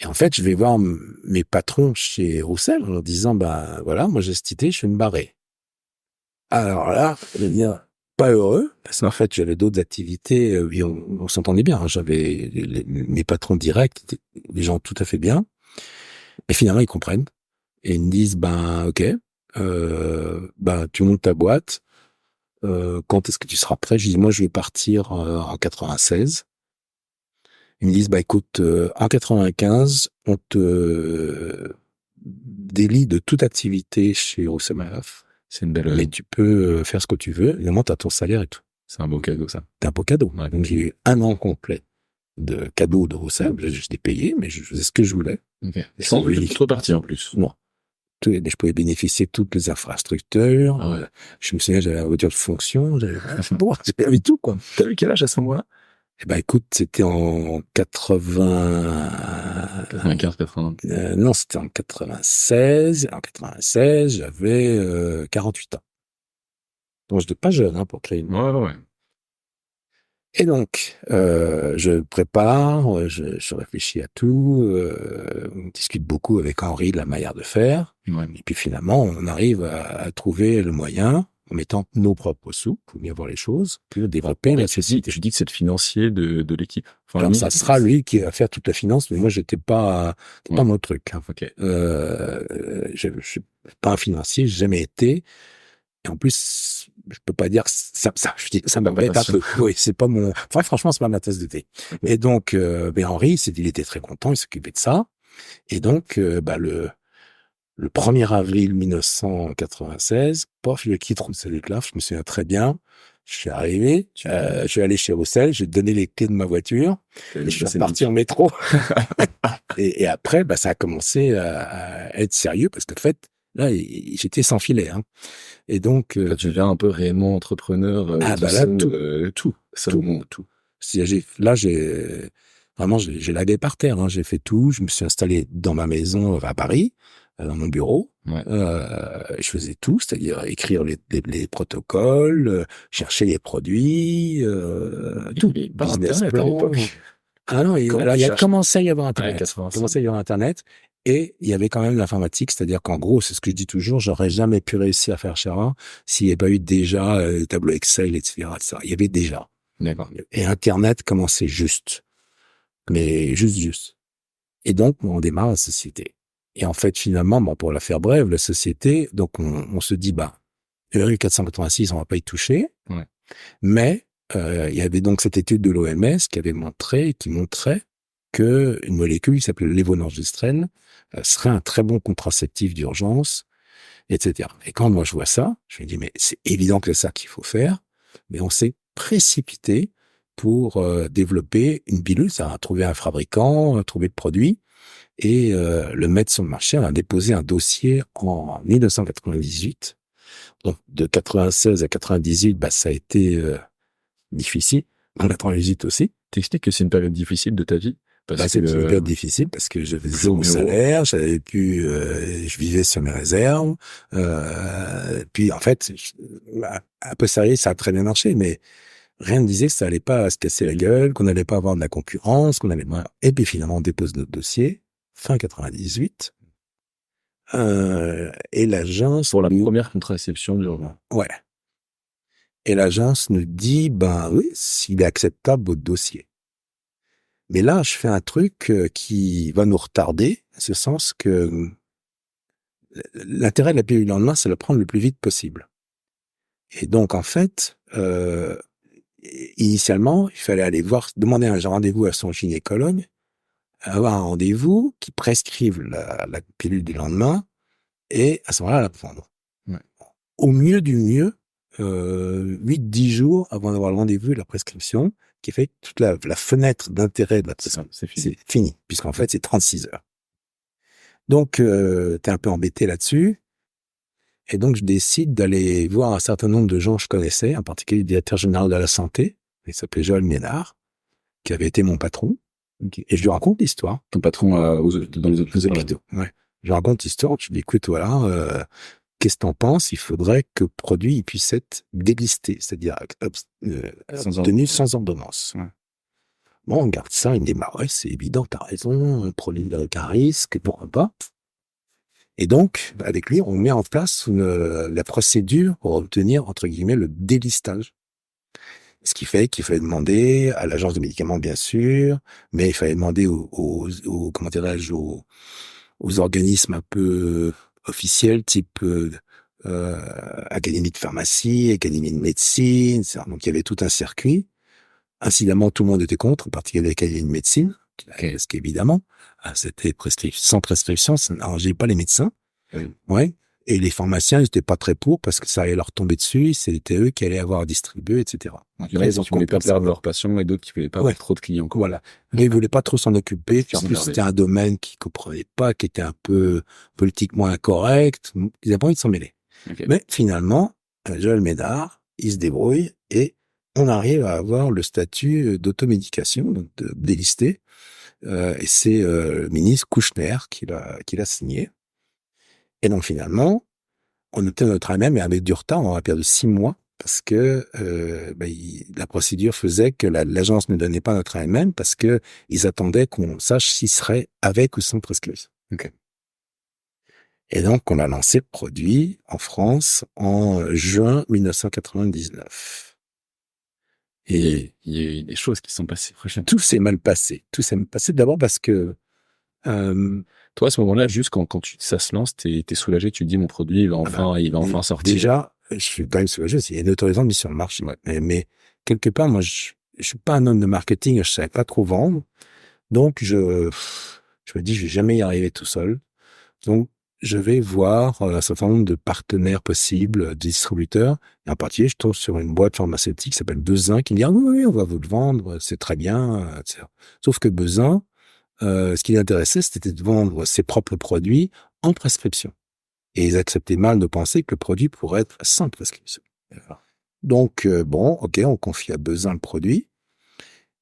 Et en fait, je vais voir mes patrons chez Roussel en leur disant, voilà, moi j'ai cette idée, je vais me barrer. Alors là, je vais dire, pas heureux, parce qu'en fait, j'avais d'autres activités, et on s'entendait bien, hein, j'avais mes patrons directs, des gens tout à fait bien. Et finalement, ils comprennent. Et ils me disent, ok, tu montes ta boîte, quand est-ce que tu seras prêt? Je dis, moi, je vais partir en 96. Ils me disent, écoute, en 95, on te délie de toute activité chez Roussel Madoff. C'est une belle... Mais tu peux faire ce que tu veux. Évidemment, tu as ton salaire et tout. C'est un beau cadeau, ça. C'est un beau cadeau. Ouais. Donc, j'ai eu 1 an complet de cadeaux de Roussel. Je l'ai payé, mais je faisais ce que je voulais. Okay. Sans contrepartie, en plus. Non. Je pouvais bénéficier de toutes les infrastructures. Ah ouais. Je me souviens, j'avais la voiture de fonction. J'avais tout, quoi. T'as eu quel âge à ce moment-là? Écoute, c'était en 95, 80. Non, c'était en 96. En 96, j'avais 48 ans. Donc, je n'étais pas jeune pour créer une... Ouais. Et donc, je prépare, je réfléchis à tout, on discute beaucoup avec Henri de la manière de faire. Ouais. Et puis finalement, on arrive à trouver le moyen, en mettant nos propres sous, pour bien voir les choses, pour développer la société. Tu dis que c'est le financier de l'équipe. Enfin, alors, ça sera lui qui va faire toute la finance, mais moi, j'étais pas mon truc. Hein. Okay. Je suis pas un financier, j'ai jamais été. Et en plus, je peux pas dire que ça m'embête un peu. Oui, c'est pas mon... Enfin, franchement, c'est pas ma tasse de thé. Et donc, Henri, il était très content, il s'occupait de ça. Et donc, le 1er avril 1996, je quitte Roussel et Claf, je me souviens très bien. Je suis arrivé, je suis allé chez Roussel, j'ai donné les clés de ma voiture, et je suis reparti en métro. et après, ça a commencé à être sérieux, parce qu'en fait, là, j'étais sans filet. Hein. Et donc, là, tu deviens un peu réellement entrepreneur. Tout. Là, j'ai lagué par terre. Hein. J'ai fait tout. Je me suis installé dans ma maison à Paris, dans mon bureau. Ouais. Je faisais tout, c'est-à-dire écrire les protocoles, chercher les produits, tout. Par Internet à l'époque. Ah non, il commençait à y avoir Internet. Ouais, Internet. Et il y avait quand même l'informatique, c'est-à-dire qu'en gros, c'est ce que je dis toujours, j'aurais jamais pu réussir à faire HRA s'il n'y avait pas eu déjà tableau Excel, etc. Il y avait déjà. D'accord. Et Internet commençait juste. Mais juste. Et donc, on démarre la société. Et en fait, finalement, pour la faire brève, la société, donc on se dit, le 486, on va pas y toucher. Ouais. Mais il y avait donc cette étude de l'OMS qui montrait que une molécule qui s'appelle lévonorgestrel serait un très bon contraceptif d'urgence, etc. Et quand moi je vois ça, je me dis, mais c'est évident que c'est ça qu'il faut faire, mais on s'est précipité pour développer une pilule, ça a trouvé un fabricant, trouver le produit, et le mettre sur le marché. On a déposé un dossier en 1998. Donc, de 96 à 98, ça a été difficile. En 98 aussi. T'expliques que c'est une période difficile de ta vie? C'est une période difficile parce que je faisais mon salaire, je vivais sur mes réserves. Puis en fait, un peu sérieux, ça a très bien marché, mais rien ne disait que ça allait pas se casser la gueule, qu'on n'allait pas avoir de la concurrence, qu'on allait. Et puis finalement, on dépose notre dossier fin 98. Et l'agence pour la première contraception d'urgence. Ouais. Et l'agence nous dit, oui, s'il est acceptable votre dossier. Mais là, je fais un truc qui va nous retarder, à ce sens que l'intérêt de la pilule du lendemain, c'est de la prendre le plus vite possible. Et donc, en fait, initialement, il fallait aller demander un rendez-vous à son gynécologue, avoir un rendez-vous qui prescrive la pilule du lendemain, et à ce moment-là, la prendre. Ouais. Au mieux du mieux, 8-10 jours avant d'avoir le rendez-vous et la prescription, qui fait toute la fenêtre d'intérêt de la prescription. C'est fini, puisqu'en fait, c'est 36 heures. Donc, t'es un peu embêté là-dessus. Et donc, je décide d'aller voir un certain nombre de gens que je connaissais, en particulier le directeur général de la santé, il s'appelait Joël Ménard, qui avait été mon patron. Ok. Et je lui raconte l'histoire. Ton patron dans les Aux hôpitaux. Ouais. Je raconte l'histoire, je lui dis, écoute, voilà, qu'est-ce que t'en penses? Il faudrait que le produit il puisse être délisté, c'est-à-dire obtenu sans ordonnance. Ouais. Bon, on regarde ça, il me dit, bah ouais, c'est évident, t'as raison, un produit avec un risque, pourquoi pas? Et donc, avec lui, on met en place la procédure pour obtenir, entre guillemets, le délistage. Ce qui fait qu'il fallait demander à l'agence de médicaments, bien sûr, mais il fallait demander comment dirais-je, aux organismes un peu officiels, type Académie de pharmacie, Académie de médecine, etc. Donc il y avait tout un circuit. Incidemment, tout le monde était contre, en particulier l'Académie de médecine, parce qu'évidemment, c'était sans prescription, ça n'arrangeait pas les médecins. Oui. Ouais. Et les pharmaciens, ils n'étaient pas très pour parce que ça allait leur tomber dessus, c'était eux qui allaient avoir à distribuer, etc. Donc, il y en a qui voulaient pas perdre leurs patients et d'autres qui voulaient pas avoir trop de clients. Quoi. Voilà. Mais ils voulaient pas trop s'en occuper. Puis en plus, c'était un domaine qu'ils comprenaient pas, qui était un peu politiquement incorrect. Ils avaient pas envie de s'en mêler. Okay. Mais finalement, Joël Ménard, il se débrouille et on arrive à avoir le statut d'automédication, donc de délisté. Et c'est le ministre Kouchner qui l'a signé. Et donc finalement, on obtient notre AMM, mais avec du retard, on a perdu 6 mois parce que la procédure faisait que l'agence ne donnait pas notre AMM parce que ils attendaient qu'on sache s'il serait avec ou sans prescription. Okay. Et donc, on a lancé le produit en France en juin 1999. Et il y a eu des choses qui sont passées. Tout s'est mal passé. Tout s'est mal passé d'abord parce que toi, à ce moment-là, juste quand ça se lance, t'es soulagé, tu te dis mon produit, il va enfin sortir. Déjà, je suis quand même soulagé, il y a une autorisation de mise sur le marché. Ouais. Mais quelque part, moi, je suis pas un homme de marketing, je savais pas trop vendre. Donc, je me dis, je vais jamais y arriver tout seul. Donc, je vais voir un certain nombre de partenaires possibles, de distributeurs. Et en particulier, je tombe sur une boîte pharmaceutique qui s'appelle Bezin, qui me dit, ah oui, on va vous le vendre, c'est très bien, etc. Sauf que Bezin, ce qui l'intéressait, c'était de vendre ses propres produits en prescription. Et ils acceptaient mal de penser que le produit pourrait être sans prescription. Donc, ok, on confie à Bezin le produit.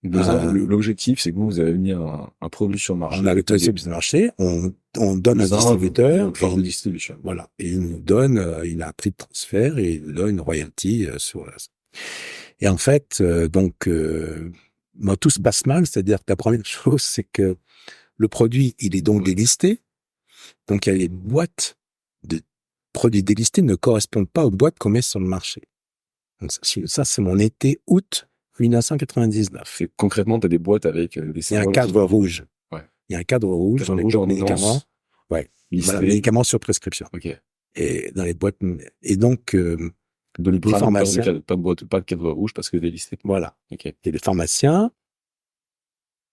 L'objectif, c'est que vous avez mis un produit sur le marché. On a l'autorisation sur le marché, on donne un distributeur. Une distribution. Voilà. Et il nous donne, il a un prix de transfert et il nous donne une royalty sur la... Et en fait, tout se passe mal, c'est-à-dire que la première chose, c'est que le produit, il est donc délisté. Donc, il y a les boîtes de produits délistés ne correspondent pas aux boîtes qu'on met sur le marché. Donc, ça c'est mon été, août 1999. Et concrètement, tu as des boîtes avec des symboles. Il y a un cadre rouge. Ouais. Il y a un cadre rouge dans les médicaments. Ouais. Voilà, médicaments sur prescription. Ok. Et dans les boîtes. Et donc, les pharmaciens. Pas de cadre rouge parce que délisté. Voilà. Ok. Et les pharmaciens,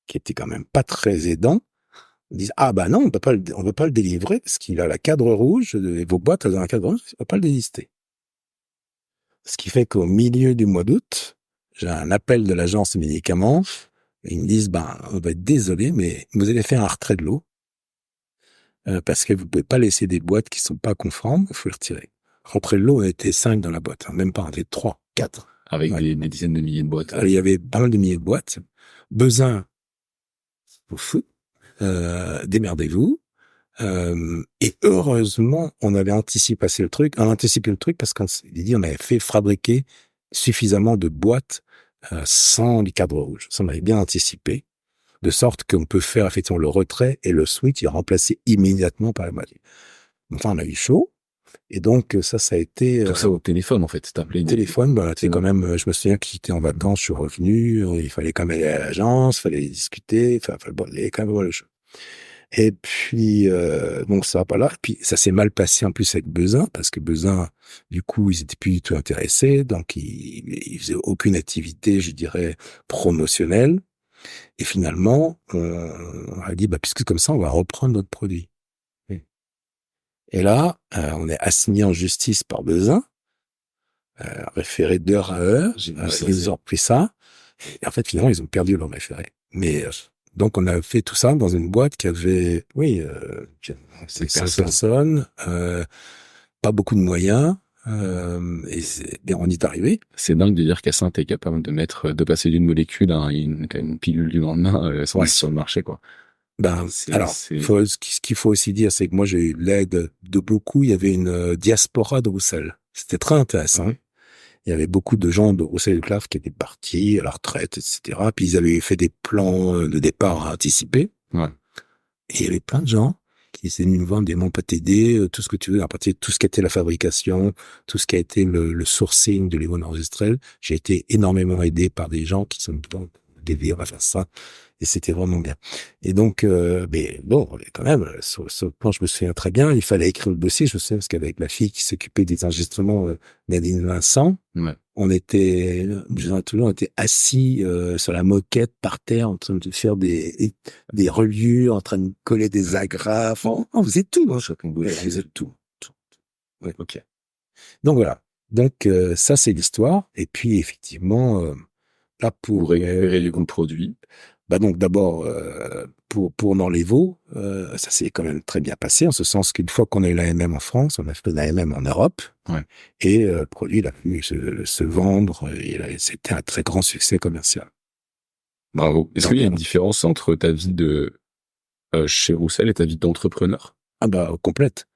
qui étaient quand même pas très aidants, disent, ah bah non, on peut pas le délivrer parce qu'il a la cadre rouge, et vos boîtes, elles ont un cadre rouge, on peut pas le délister. Ce qui fait qu'au milieu du mois d'août, j'ai un appel de l'agence de médicaments, et ils me disent, on va être désolé, mais vous allez faire un retrait de l'eau, parce que vous pouvez pas laisser des boîtes qui sont pas conformes, il faut les retirer. Retrait de l'eau, on était 5 dans la boîte, même pas, on était 3, 4. Avec des dizaines de milliers de boîtes. Alors, il y avait pas mal de milliers de boîtes. Bezin, vous fout, démerdez-vous. Et heureusement, on avait anticipé le truc parce qu'on s'est dit, on avait fait fabriquer suffisamment de boîtes sans les cadres rouges. Ça, on avait bien anticipé, de sorte qu'on peut faire effectivement le retrait et le switch est remplacé immédiatement par la moitié. Enfin, on a eu chaud. Et donc, ça a été... Tout ça au téléphone, en fait. Au téléphone, c'est quand même... Je me souviens que j'étais en vacances, je suis revenu, il fallait quand même aller à l'agence, il fallait discuter, il fallait quand même voir le show. Et puis, donc ça va pas là. Et puis, ça s'est mal passé en plus avec Bezin, parce que Bezin, du coup, ils étaient plus du tout intéressés, donc ils faisaient aucune activité, je dirais, promotionnelle. Et finalement, on a dit, puisque comme ça, on va reprendre notre produit. Et là, on est assigné en justice par Bezin, référé d'heure à heure. Ils ont repris ça. Et en fait, finalement, ils ont perdu leur référé. Mais donc, on a fait tout ça dans une boîte qui avait, 5 personnes, pas beaucoup de moyens. Et on y est arrivé. C'est dingue de dire qu'Assin est capable de passer d'une molécule à une pilule du lendemain sans sur le marché, quoi. Ce qu'il faut aussi dire, c'est que moi, j'ai eu l'aide de beaucoup. Il y avait une diaspora de Roussel. C'était très intéressant. Ouais. Il y avait beaucoup de gens de Roussel-Clave qui étaient partis à la retraite, etc. Puis ils avaient fait des plans de départ anticipés. Ouais. Et il y avait plein de gens qui essayaient de me vendre des pas t'aider, tout ce que tu veux, à partir de tout ce qui a été la fabrication, tout ce qui a été le sourcing de l'Yvonne Enregistrel. J'ai été énormément aidé par des gens qui sont aidés, on va faire ça. Et c'était vraiment bien. Et donc, mais bon, quand même, sur ce plan, je me souviens très bien, il fallait écrire le dossier, je sais, parce qu'avec la fille qui s'occupait des enregistrements, Nadine Vincent, Ouais. on était assis sur la moquette par terre en train de faire des reliures, en train de coller des agrafes. On faisait tout. Hein, on faisait tout. Ouais. Ok. Donc voilà. Donc ça c'est l'histoire. Et puis effectivement là Pour récupérer du bon produit. Donc d'abord pour Norlevo, ça s'est quand même très bien passé en ce sens qu'une fois qu'on a eu l'AMM en France, on a fait l'AMM en Europe. Ouais. Et le produit il a pu se vendre et c'était un très grand succès commercial. Bravo. Est-ce qu'il y a une différence entre ta vie de chez Roussel et ta vie d'entrepreneur? Complète.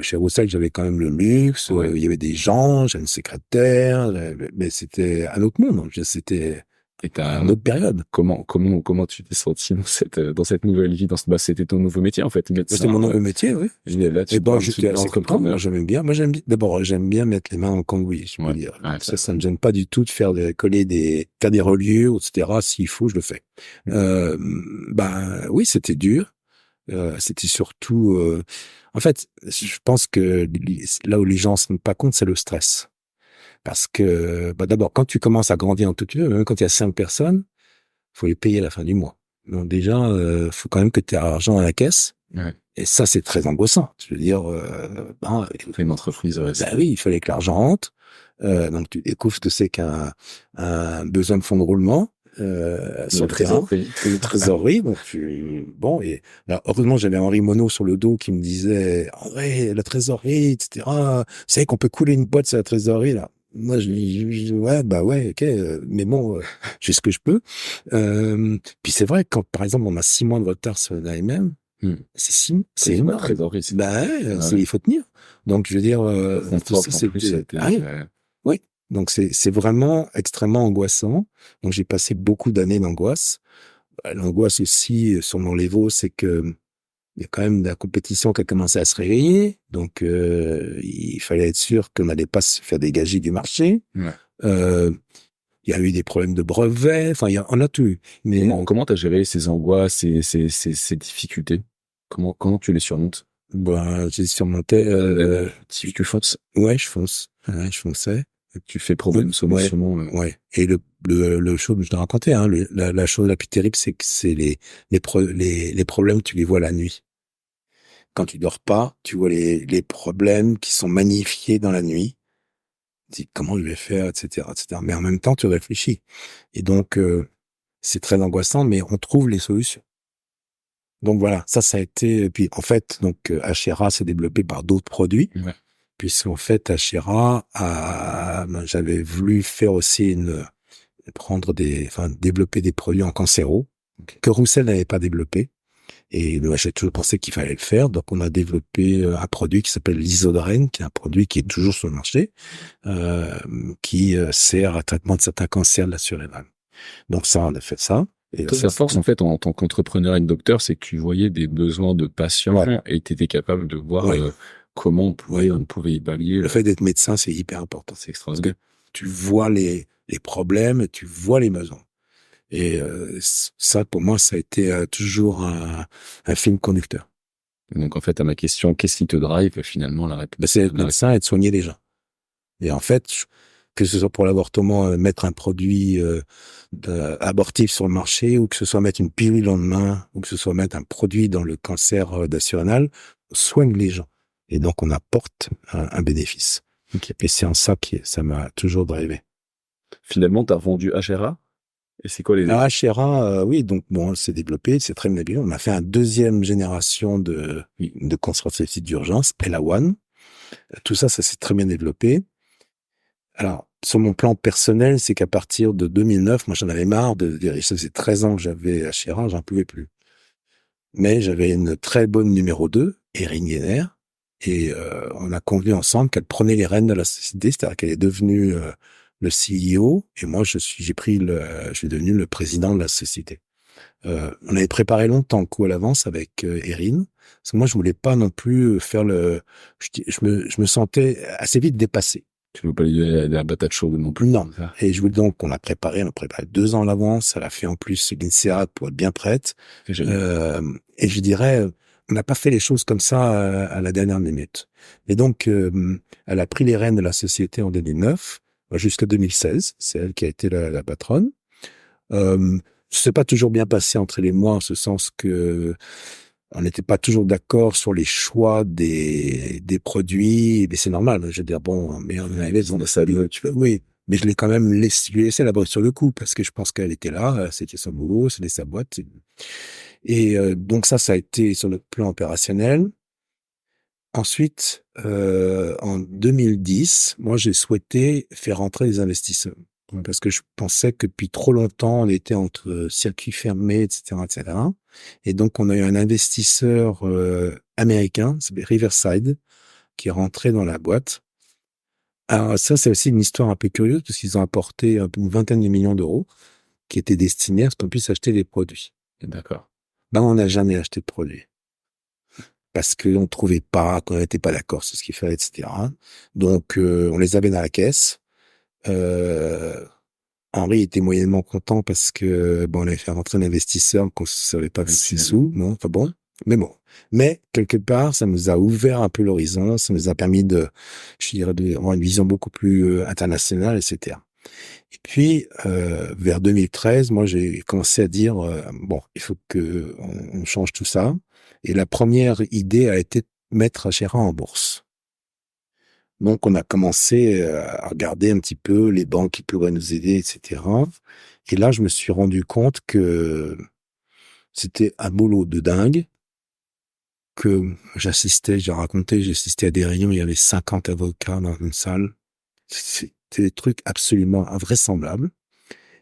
Chez Roussel, j'avais quand même le luxe, il y avait des gens, j'avais une secrétaire, mais c'était un autre monde. C'était une autre période. Comment tu t'es senti dans cette nouvelle vie, c'était ton nouveau métier en fait. C'était mon nouveau métier, oui. Là, j'étais assez content. Moi, j'aime bien. D'abord, j'aime bien mettre les mains en cambouis, je peux dire. Ouais, ça me gêne pas du tout de faire faire des reliures, etc. S'il faut, je le fais. Oui, c'était dur. C'était surtout, en fait, je pense que là où les gens se rendent pas compte, c'est le stress. Parce que, d'abord, quand tu commences à grandir en tout cas, même quand il y a 5 personnes, faut les payer à la fin du mois. Donc déjà, faut quand même que tu aies l'argent à la caisse. Ouais. Et ça, c'est très angoissant. Je veux dire, une entreprise. Oui, il fallait que l'argent rentre. Donc tu découvres ce que c'est qu'un besoin de fonds de roulement. Sur le terrain, une trésorerie. Et là, heureusement, j'avais Henri Monod sur le dos qui me disait, la trésorerie, etc. Vous savez qu'on peut couler une boîte sur la trésorerie, là. Moi, je dis, ok, mais bon, j'ai ce que je peux. Puis c'est vrai, quand, par exemple, on a 6 mois de retard sur l'AMM, c'est énorme. Trésorerie, il faut tenir. Donc, je veux dire, oui. Donc c'est vraiment extrêmement angoissant. Donc j'ai passé beaucoup d'années d'angoisse. L'angoisse aussi sur Norlevo, c'est que il y a quand même de la compétition qui a commencé à se réveiller. Donc il fallait être sûr qu'on n'allait pas se faire dégager du marché. Ouais. Il y a eu des problèmes de brevets. Enfin, on a tout eu. Mais comment t'as géré ces angoisses, ces difficultés? Comment tu les surmontes? J'ai surmonté. Tu fonces? Ouais, je fonce. Ouais, je fonçais. Tu fais problème solution. Ouais. Et le chose, je te racontais, hein, la chose la plus terrible, c'est que c'est les problèmes, tu les vois la nuit. Quand tu dors pas, tu vois les problèmes qui sont magnifiés dans la nuit. Tu dis comment je vais faire, etc., etc. Mais en même temps, tu réfléchis. Et donc, c'est très angoissant, mais on trouve les solutions. Donc voilà, ça a été. Et puis en fait, donc Ashera s'est développé par d'autres produits. Ouais. Puisqu'en fait, Ashera j'avais voulu faire aussi développer des produits en cancéro que Roussel n'avait pas développé. Et j'ai toujours pensé qu'il fallait le faire. Donc, on a développé un produit qui s'appelle l'Isodrène, qui est un produit qui est toujours sur le marché, qui sert à traitement de certains cancers de la surrénale. Donc ça, on a fait ça. Et la force, en fait, en tant qu'entrepreneur et docteur, c'est que tu voyais des besoins de patients et tu étais capable de voir comment on pouvait y pallier. Le fait d'être médecin, c'est hyper important. C'est extraordinaire. Parce que tu vois les problèmes et tu vois les besoins. Et ça, pour moi, ça a été toujours un film conducteur. Et donc, en fait, à ma question, qu'est-ce qui te drive, finalement, la réponse? C'est être médecin et de soigner les gens. Et en fait, que ce soit pour l'avortement, mettre un produit abortif sur le marché, ou que ce soit mettre une pilule le lendemain, ou que ce soit mettre un produit dans le cancer de la surrénale, on soigne les gens. Et donc, on apporte un bénéfice. Okay. Et c'est en ça que ça m'a toujours drivé. Finalement, tu as vendu Ashera. Et c'est quoi les... Ashera, oui, donc bon, c'est développé, c'est très bien. On a fait une deuxième génération de contraceptifs d'urgence, Ella One. Tout ça, ça s'est très bien développé. Alors, sur mon plan personnel, c'est qu'à partir de 2009, moi, j'en avais marre de dire, ça faisait 13 ans que j'avais Aschera, j'en pouvais plus. Mais j'avais une très bonne numéro 2, Erin Guéner, et on a convenu ensemble qu'elle prenait les rênes de la société, c'est-à-dire qu'elle est devenue le CEO, et moi, je suis devenu le président de la société. On avait préparé longtemps le coup à l'avance avec Erin, parce que moi, je voulais pas non plus faire je me sentais assez vite dépassé. Tu veux pas lui donner la patate chaude non plus. Non. Et je voulais donc, on a préparé 2 ans à l'avance. Elle a fait en plus l'INSEAD pour être bien prête. Et je dirais, on n'a pas fait les choses comme ça à la dernière minute. Et donc, elle a pris les rênes de la société en 2009 jusqu'à 2016. C'est elle qui a été la patronne. C'est pas toujours bien passé entre elle et moi, en ce sens que on n'était pas toujours d'accord sur les choix des produits, mais c'est normal. Je veux dire, bon, mais on avait besoin de ça, tu vois, oui. Mais je l'ai quand même laissé la bride sur le coup, parce que je pense qu'elle était là, c'était son boulot, c'était sa boîte. Et donc ça a été sur le plan opérationnel. Ensuite, en 2010, moi, j'ai souhaité faire entrer des investisseurs. Parce que je pensais que depuis trop longtemps, on était entre circuits fermés, etc., etc. Et donc, on a eu un investisseur américain, c'est Riverside, qui est rentré dans la boîte. Alors ça, c'est aussi une histoire un peu curieuse, parce qu'ils ont apporté une vingtaine de millions d'euros qui étaient destinés à ce qu'on puisse acheter des produits. D'accord. Ben, on n'a jamais acheté de produits. Parce qu'on trouvait pas, qu'on n'était pas d'accord sur ce qu'il fallait, etc. Donc, on les avait dans la caisse. Henri était moyennement content parce que, bon, on avait fait rentrer un investisseur qu'on ne savait pas ses sous, non, enfin bon, mais bon. Mais, quelque part, ça nous a ouvert un peu l'horizon, ça nous a permis je dirais, d'avoir une vision beaucoup plus internationale, etc. Et puis, vers 2013, moi, j'ai commencé à dire, bon, il faut que on change tout ça. Et la première idée a été de mettre Aschera en bourse. Donc, on a commencé à regarder un petit peu les banques qui pourraient nous aider, etc. Et là, je me suis rendu compte que c'était un boulot de dingue, que j'assistais à des réunions, il y avait 50 avocats dans une salle. C'était des trucs absolument invraisemblables.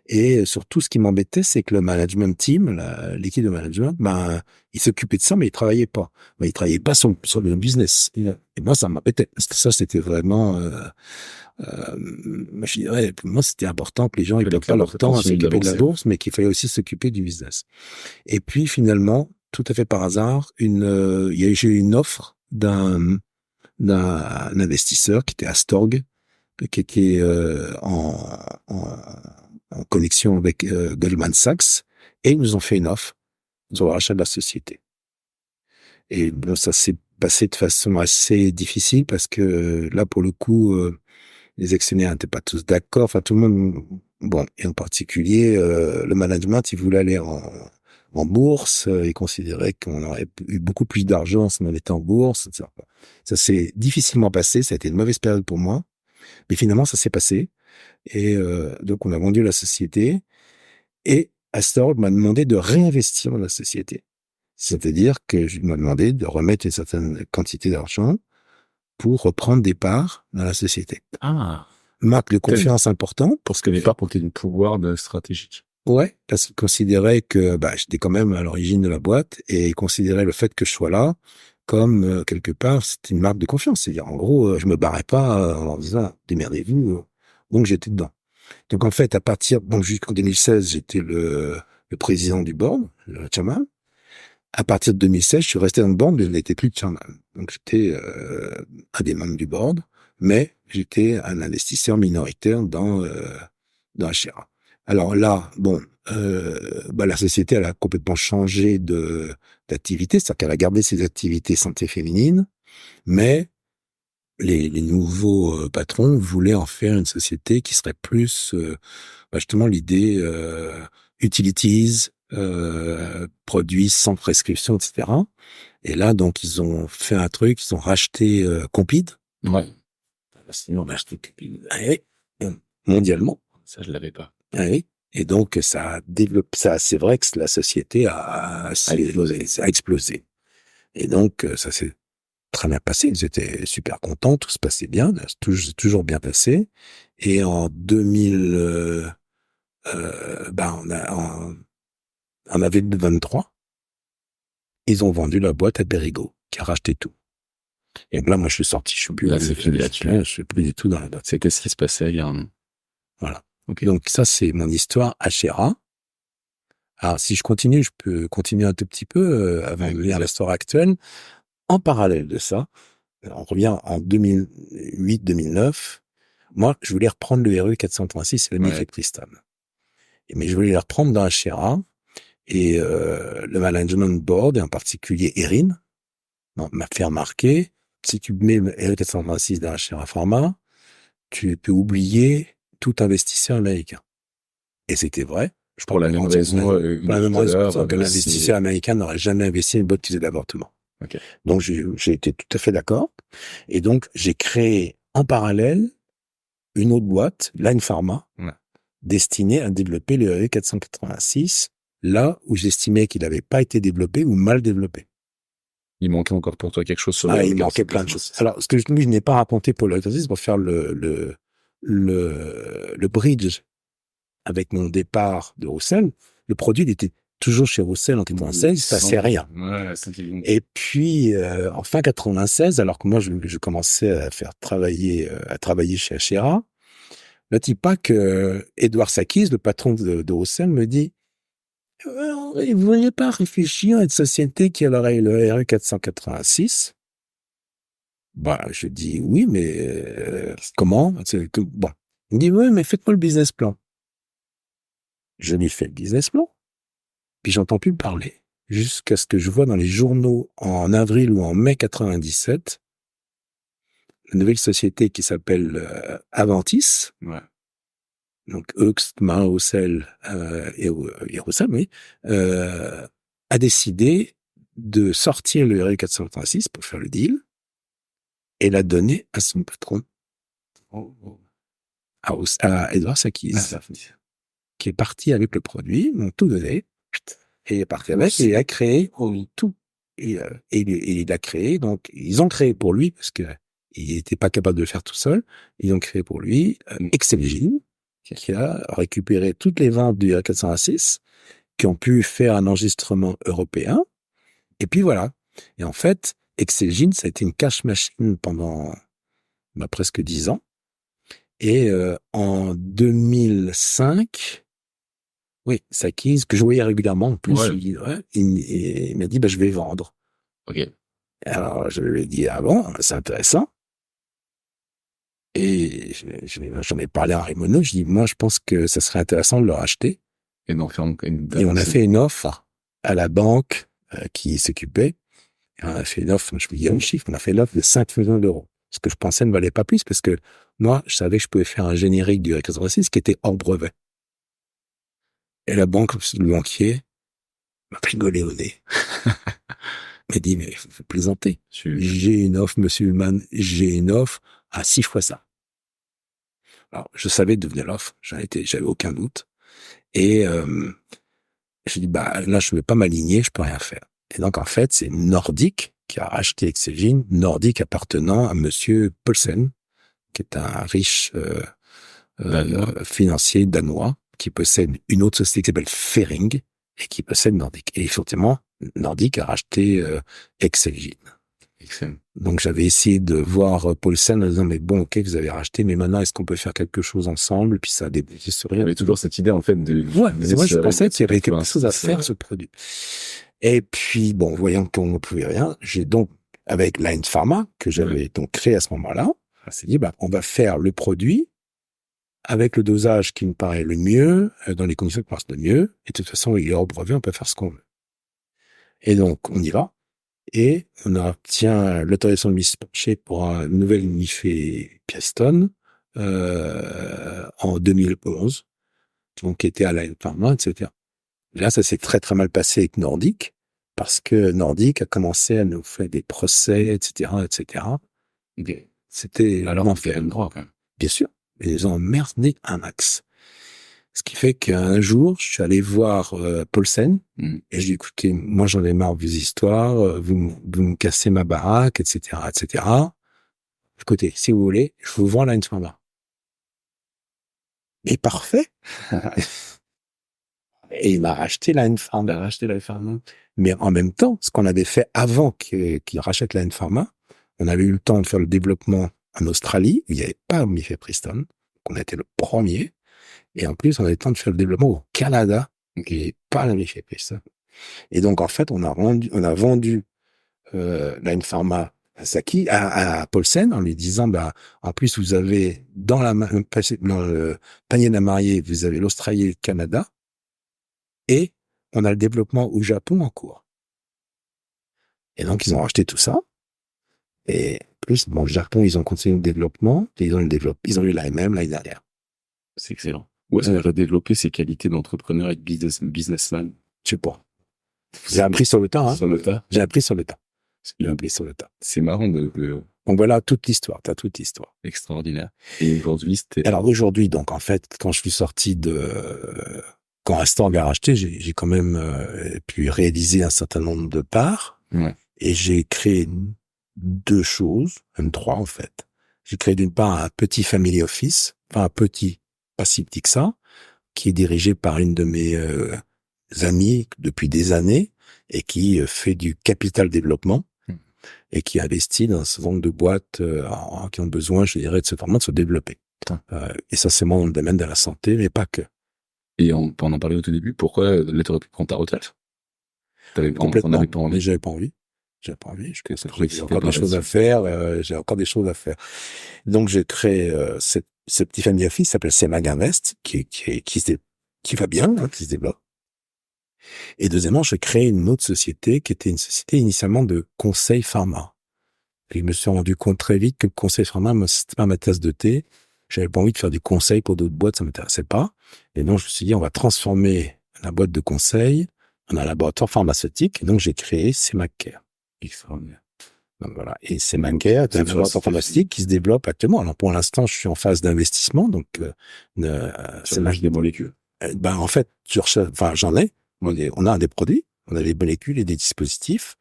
Et surtout, ce qui m'embêtait, c'est que le management team, l'équipe de management, ben, il s'occupait de ça, mais il travaillait pas. Ben, il travaillait pas sur le business. Et moi, ça m'embêtait. Ça, c'était vraiment, je dirais, pour moi, c'était important que les gens, ils passent pas leur temps à s'occuper de la bourse, mais qu'il fallait aussi s'occuper du business. Et puis, finalement, tout à fait par hasard, j'ai eu une offre d'un investisseur qui était Astorg, qui était en connexion avec Goldman Sachs, et ils nous ont fait une offre sur le rachat de la société. Et bon, ça s'est passé de façon assez difficile parce que là, pour le coup, les actionnaires n'étaient pas tous d'accord. Enfin, tout le monde, bon, et en particulier le management, il voulait aller en bourse. Il considérait qu'on aurait eu beaucoup plus d'argent si on était en bourse, etc. Ça s'est difficilement passé. Ça a été une mauvaise période pour moi. Mais finalement, ça s'est passé. Et donc, on a vendu la société. Et Astor m'a demandé de réinvestir dans la société. C'est-à-dire que je m'a demandé de remettre une certaine quantité d'argent pour reprendre des parts dans la société. Ah. Marque de confiance important. Parce que les parts pour qu'il y ait un pouvoir stratégique. Ouais, parce qu'il considérait que j'étais quand même à l'origine de la boîte et il considérait le fait que je sois là comme quelque part c'était une marque de confiance. C'est-à-dire en gros, je me barrais pas en leur disant démerdez-vous. Donc j'étais dedans. Donc en fait, jusqu'en 2016, j'étais le président du board, le chairman. À partir de 2016, je suis resté dans le board, mais je n'étais plus le chairman. Donc j'étais un des membres du board, mais j'étais un investisseur minoritaire dans Aschera. Alors là, bon, la société elle a complètement changé d'activité, c'est-à-dire qu'elle a gardé ses activités santé féminine, mais les nouveaux patrons voulaient en faire une société qui serait plus justement l'idée utilities, produits sans prescription, etc. Et là, donc, ils ont fait un truc, ils ont racheté Compid. Ouais. Sinon, on a acheté Compid mondialement. Ça, je l'avais pas. Oui. Et donc, ça a développé, c'est vrai que la société a explosé. Et donc, ça s'est très bien passé. Ils étaient super contents, tout se passait bien, toujours bien passé. Et en 2000, en avril 23, ils ont vendu la boîte à Berigo, qui a racheté tout. Et là, moi, je suis sorti, je suis plus, Là, c'est fini là-dessus. je suis plus du tout dans la boîte. C'est qu'est-ce qui se passait il y a un an. Voilà. Ok. Donc ça, c'est mon histoire Ashera. Alors, si je continue, je peux continuer un tout petit peu avant de venir à l'histoire actuelle. En parallèle de ça, on revient en 2008-2009. Moi, je voulais reprendre le RE 436 et la mifepristone. Mais je voulais les reprendre dans Ashera. Et le management board, et en particulier Erin, m'a fait remarquer, si tu mets le RE 436 dans Ashera Pharma, tu peux oublier tout investisseur américain. Et c'était vrai. Pour la même raison, pour la même raison que l'investisseur américain n'aurait jamais investi une boîte qui faisait de l'avortement. Okay. Donc, j'ai été tout à fait d'accord. Et donc, j'ai créé en parallèle une autre boîte, Line Pharma, destinée à développer le RE 486, là où j'estimais qu'il n'avait pas été développé ou mal développé. Il manquait encore pour toi quelque chose sur il manquait plein de choses. Alors, ce que je n'ai pas raconté pour le 486, pour faire le bridge avec mon départ de Roussel, le produit, il était toujours chez Roussel en 96, ça fait rien. Et puis, en fin 96, alors que moi, je commençais à travailler chez Ashera, le typac, Edouard Sakis, le patron de Roussel, me dit, vous ne vouliez pas réfléchir à une société qui aurait le RE 486? Bah, je dis oui, mais comment? Bon. Il me dit, oui, mais faites-moi le business plan. Je lui fais le business plan. Puis j'entends plus parler. Jusqu'à ce que je vois dans les journaux en avril ou en mai 97, une nouvelle société qui s'appelle Aventis. Ouais. Donc, Euxt, Roussel et Roussel, oui, a décidé de sortir le RE 436 pour faire le deal et l'a donné à son patron, à Edouard Sakis, qui est parti avec le produit, ils m'ont tout donné, et il est parti avec, et il a créé tout. Et il a créé, donc, ils ont créé pour lui, parce que il n'était pas capable de le faire tout seul, ils ont créé pour lui Excelgine, qui a récupéré toutes les ventes du RE406, qui ont pu faire un enregistrement européen. Et puis voilà. Et en fait, Excelgine, ça a été une cash machine pendant presque 10 ans. Et en 2005, oui, Sakis, que je voyais régulièrement, en plus, il m'a dit, je vais vendre. Ok. Alors, je lui ai dit, ah bon, c'est intéressant. Et j'en ai parlé à Raimono, je dis, moi, je pense que ça serait intéressant de le racheter. Et on a fait une offre à la banque qui s'occupait. Et on a fait une offre, je me dis un chiffre, on a fait l'offre de 5 millions d'euros. Ce que je pensais ne valait pas plus, parce que moi, je savais que je pouvais faire un générique du RE436 qui était hors brevet. Et la banque, le banquier, m'a rigolé au nez. m'a dit, mais vous plaisantez. J'ai une offre, monsieur Human, j'ai une offre à 6 fois ça. Alors, je savais d'où venait l'offre, j'avais aucun doute. Et je dis, là, je ne vais pas m'aligner, je peux rien faire. Et donc, en fait, c'est Nordic qui a racheté Excelgine, Nordic appartenant à monsieur Paulsen, qui est un riche financier danois, qui possède une autre société qui s'appelle Fering, et qui possède Nordic. Et effectivement, Nordic a racheté Excelgine. Excellent. Donc, j'avais essayé de voir Paulsen en disant, mais bon, ok, vous avez racheté, mais maintenant, est-ce qu'on peut faire quelque chose ensemble? Puis ça a débouché sur rien. Il y avait toujours cette idée, en fait, ouais, mais moi, je pensais qu'il y avait quelque chose à faire, ce produit. Et puis, bon, voyant qu'on ne pouvait rien, j'ai donc, avec Line Pharma, que j'avais donc créé à ce moment-là, on s'est dit, on va faire le produit avec le dosage qui me paraît le mieux, dans les conditions qui me paraissent le mieux, et de toute façon, il est hors brevet, on peut faire ce qu'on veut. Et donc, on y va. Et on obtient l'autorisation de mise sur marché pour une nouvelle mifepristone en 2011, donc qui était à Line Pharma, etc. Là, ça s'est très très mal passé avec Nordic, parce que Nordic a commencé à nous faire des procès, etc., etc. C'était alors on fait un droit quand même. Bien sûr, ils ont emmerdé un max. Ce qui fait qu'un jour, je suis allé voir Paulsen et je lui ai dit, écoutez, moi j'en ai marre de vos histoires, vous me cassez ma baraque, etc., etc. Écoutez, si vous voulez, je vous vends Line Pharma. Mais parfait. Et il m'a racheté Line Pharma. Mais en même temps, ce qu'on avait fait avant qu'il rachète Line Pharma, on avait eu le temps de faire le développement en Australie, où il n'y avait pas mifepristone. Donc on a été le premier. Et en plus, on avait le temps de faire le développement au Canada, donc il n'y avait pas la mifepristone. Et donc, en fait, on a vendu Line Pharma à Paulsen en lui disant, en plus, vous avez dans le panier d'un marié, vous avez l'Australie et le Canada, et on a le développement au Japon en cours. Et donc, ils ont racheté tout ça. Et plus, le Japon, ils ont continué le développement, et ils ont eu l'AMM l'année dernière. C'est excellent. Où est-ce qu'on a développé ces qualités d'entrepreneur et de businessman? Je sais pas. J'ai appris sur le tas, hein. Sur le tas. J'ai appris sur le tas. C'est marrant de... Donc voilà toute l'histoire. T'as toute l'histoire. Extraordinaire. Et aujourd'hui, Alors aujourd'hui, donc en fait, quand je suis sorti quand Astor m'a racheté, j'ai quand même pu réaliser un certain nombre de parts. Ouais. Et j'ai créé 2 choses, même 3 en fait. J'ai créé d'une part un petit family office, enfin un petit, pas si petit que ça, qui est dirigé par une de mes amies depuis des années et qui fait du capital développement et qui investit dans ce nombre de boîtes qui ont besoin, je dirais, de ce format de se développer. Et ça, c'est moi dans le domaine de la santé, mais pas que. Et on en parlait au tout début, pourquoi là, t'aurais pu prendre ta retraite? Complètement. Pas envie. Mais j'avais pas envie. J'ai encore des choses à faire. J'ai encore des choses à faire. Donc, j'ai créé ce petit family office qui s'appelle Semag Invest, qui va bien, hein, qui se développe. Et deuxièmement, j'ai créé une autre société qui était une société initialement de conseil pharma. Et je me suis rendu compte très vite que le conseil pharma, c'était pas ma tasse de thé. J'avais pas envie de faire du conseil pour d'autres boîtes, ça m'intéressait pas. Et donc, je me suis dit, on va transformer la boîte de conseil en un laboratoire pharmaceutique. Et donc, j'ai créé Semag-Care. Extraordinaire. Donc voilà. Et Semag-Care est un laboratoire pharmaceutique qui se développe actuellement. Alors, pour l'instant, je suis en phase d'investissement. Donc, c'est des molécules. En fait, j'en ai. On a des produits, on a des molécules et des dispositifs.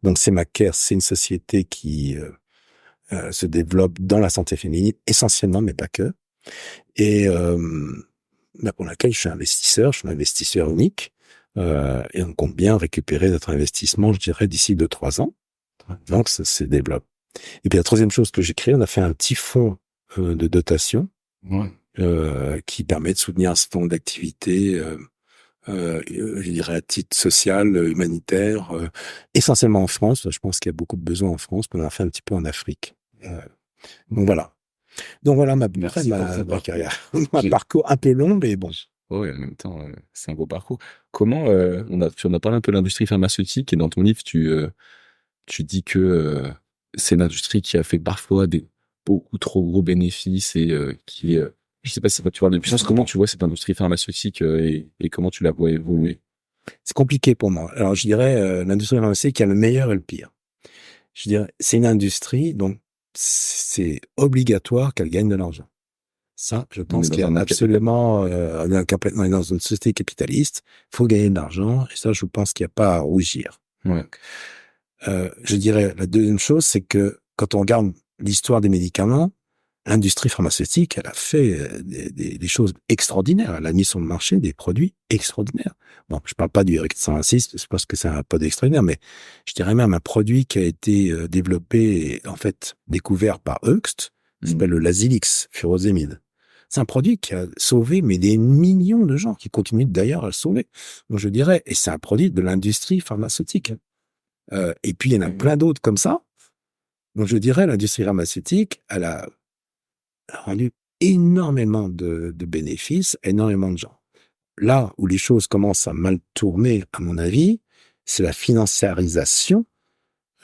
Donc, Semag-Care, c'est une société qui se développe dans la santé féminine essentiellement, mais pas que. Et pour laquelle je suis un investisseur unique. Et on compte bien récupérer notre investissement, je dirais, d'ici 2-3 ans. Donc, ça se développe. Et puis, la troisième chose que j'ai créée, on a fait un petit fonds de dotation qui permet de soutenir un certain nombre d'activités je dirais à titre social, humanitaire, essentiellement en France. Je pense qu'il y a beaucoup de besoins en France, mais on en fait un petit peu en Afrique. Donc voilà. Ma carrière. Un parcours un peu long, mais bon. Oui, en même temps, c'est un beau parcours. Comment, tu en as parlé un peu de l'industrie pharmaceutique, et dans ton livre, tu dis que c'est une industrie qui a fait parfois des beaucoup trop gros bénéfices et qui je sais pas si tu vois de puissance. Comment tu vois cette industrie pharmaceutique et comment tu la vois évoluer? C'est compliqué pour moi. Alors, je dirais l'industrie pharmaceutique a le meilleur et le pire. Je dirais, c'est une industrie, donc c'est obligatoire qu'elle gagne de l'argent. Ça, je pense qu'il y a absolument, on est dans une société capitaliste, il faut gagner de l'argent, et ça, je pense qu'il n'y a pas à rougir. Ouais. Je dirais, la deuxième chose, c'est que quand on regarde l'histoire des médicaments, l'industrie pharmaceutique, elle a fait des choses extraordinaires. Elle a mis sur le marché des produits extraordinaires. Bon, je parle pas du Eric 126, je pense que c'est un peu extraordinaire, mais je dirais même un produit qui a été développé et en fait découvert par Hoechst, qui s'appelle le Lasix furosémide. C'est un produit qui a sauvé mais des millions de gens, qui continuent d'ailleurs à le sauver. Donc je dirais, et c'est un produit de l'industrie pharmaceutique. Et puis il y en a plein d'autres comme ça. Donc je dirais, l'industrie pharmaceutique, elle a rendu énormément de bénéfices à énormément de gens. Là où les choses commencent à mal tourner, à mon avis, c'est la financiarisation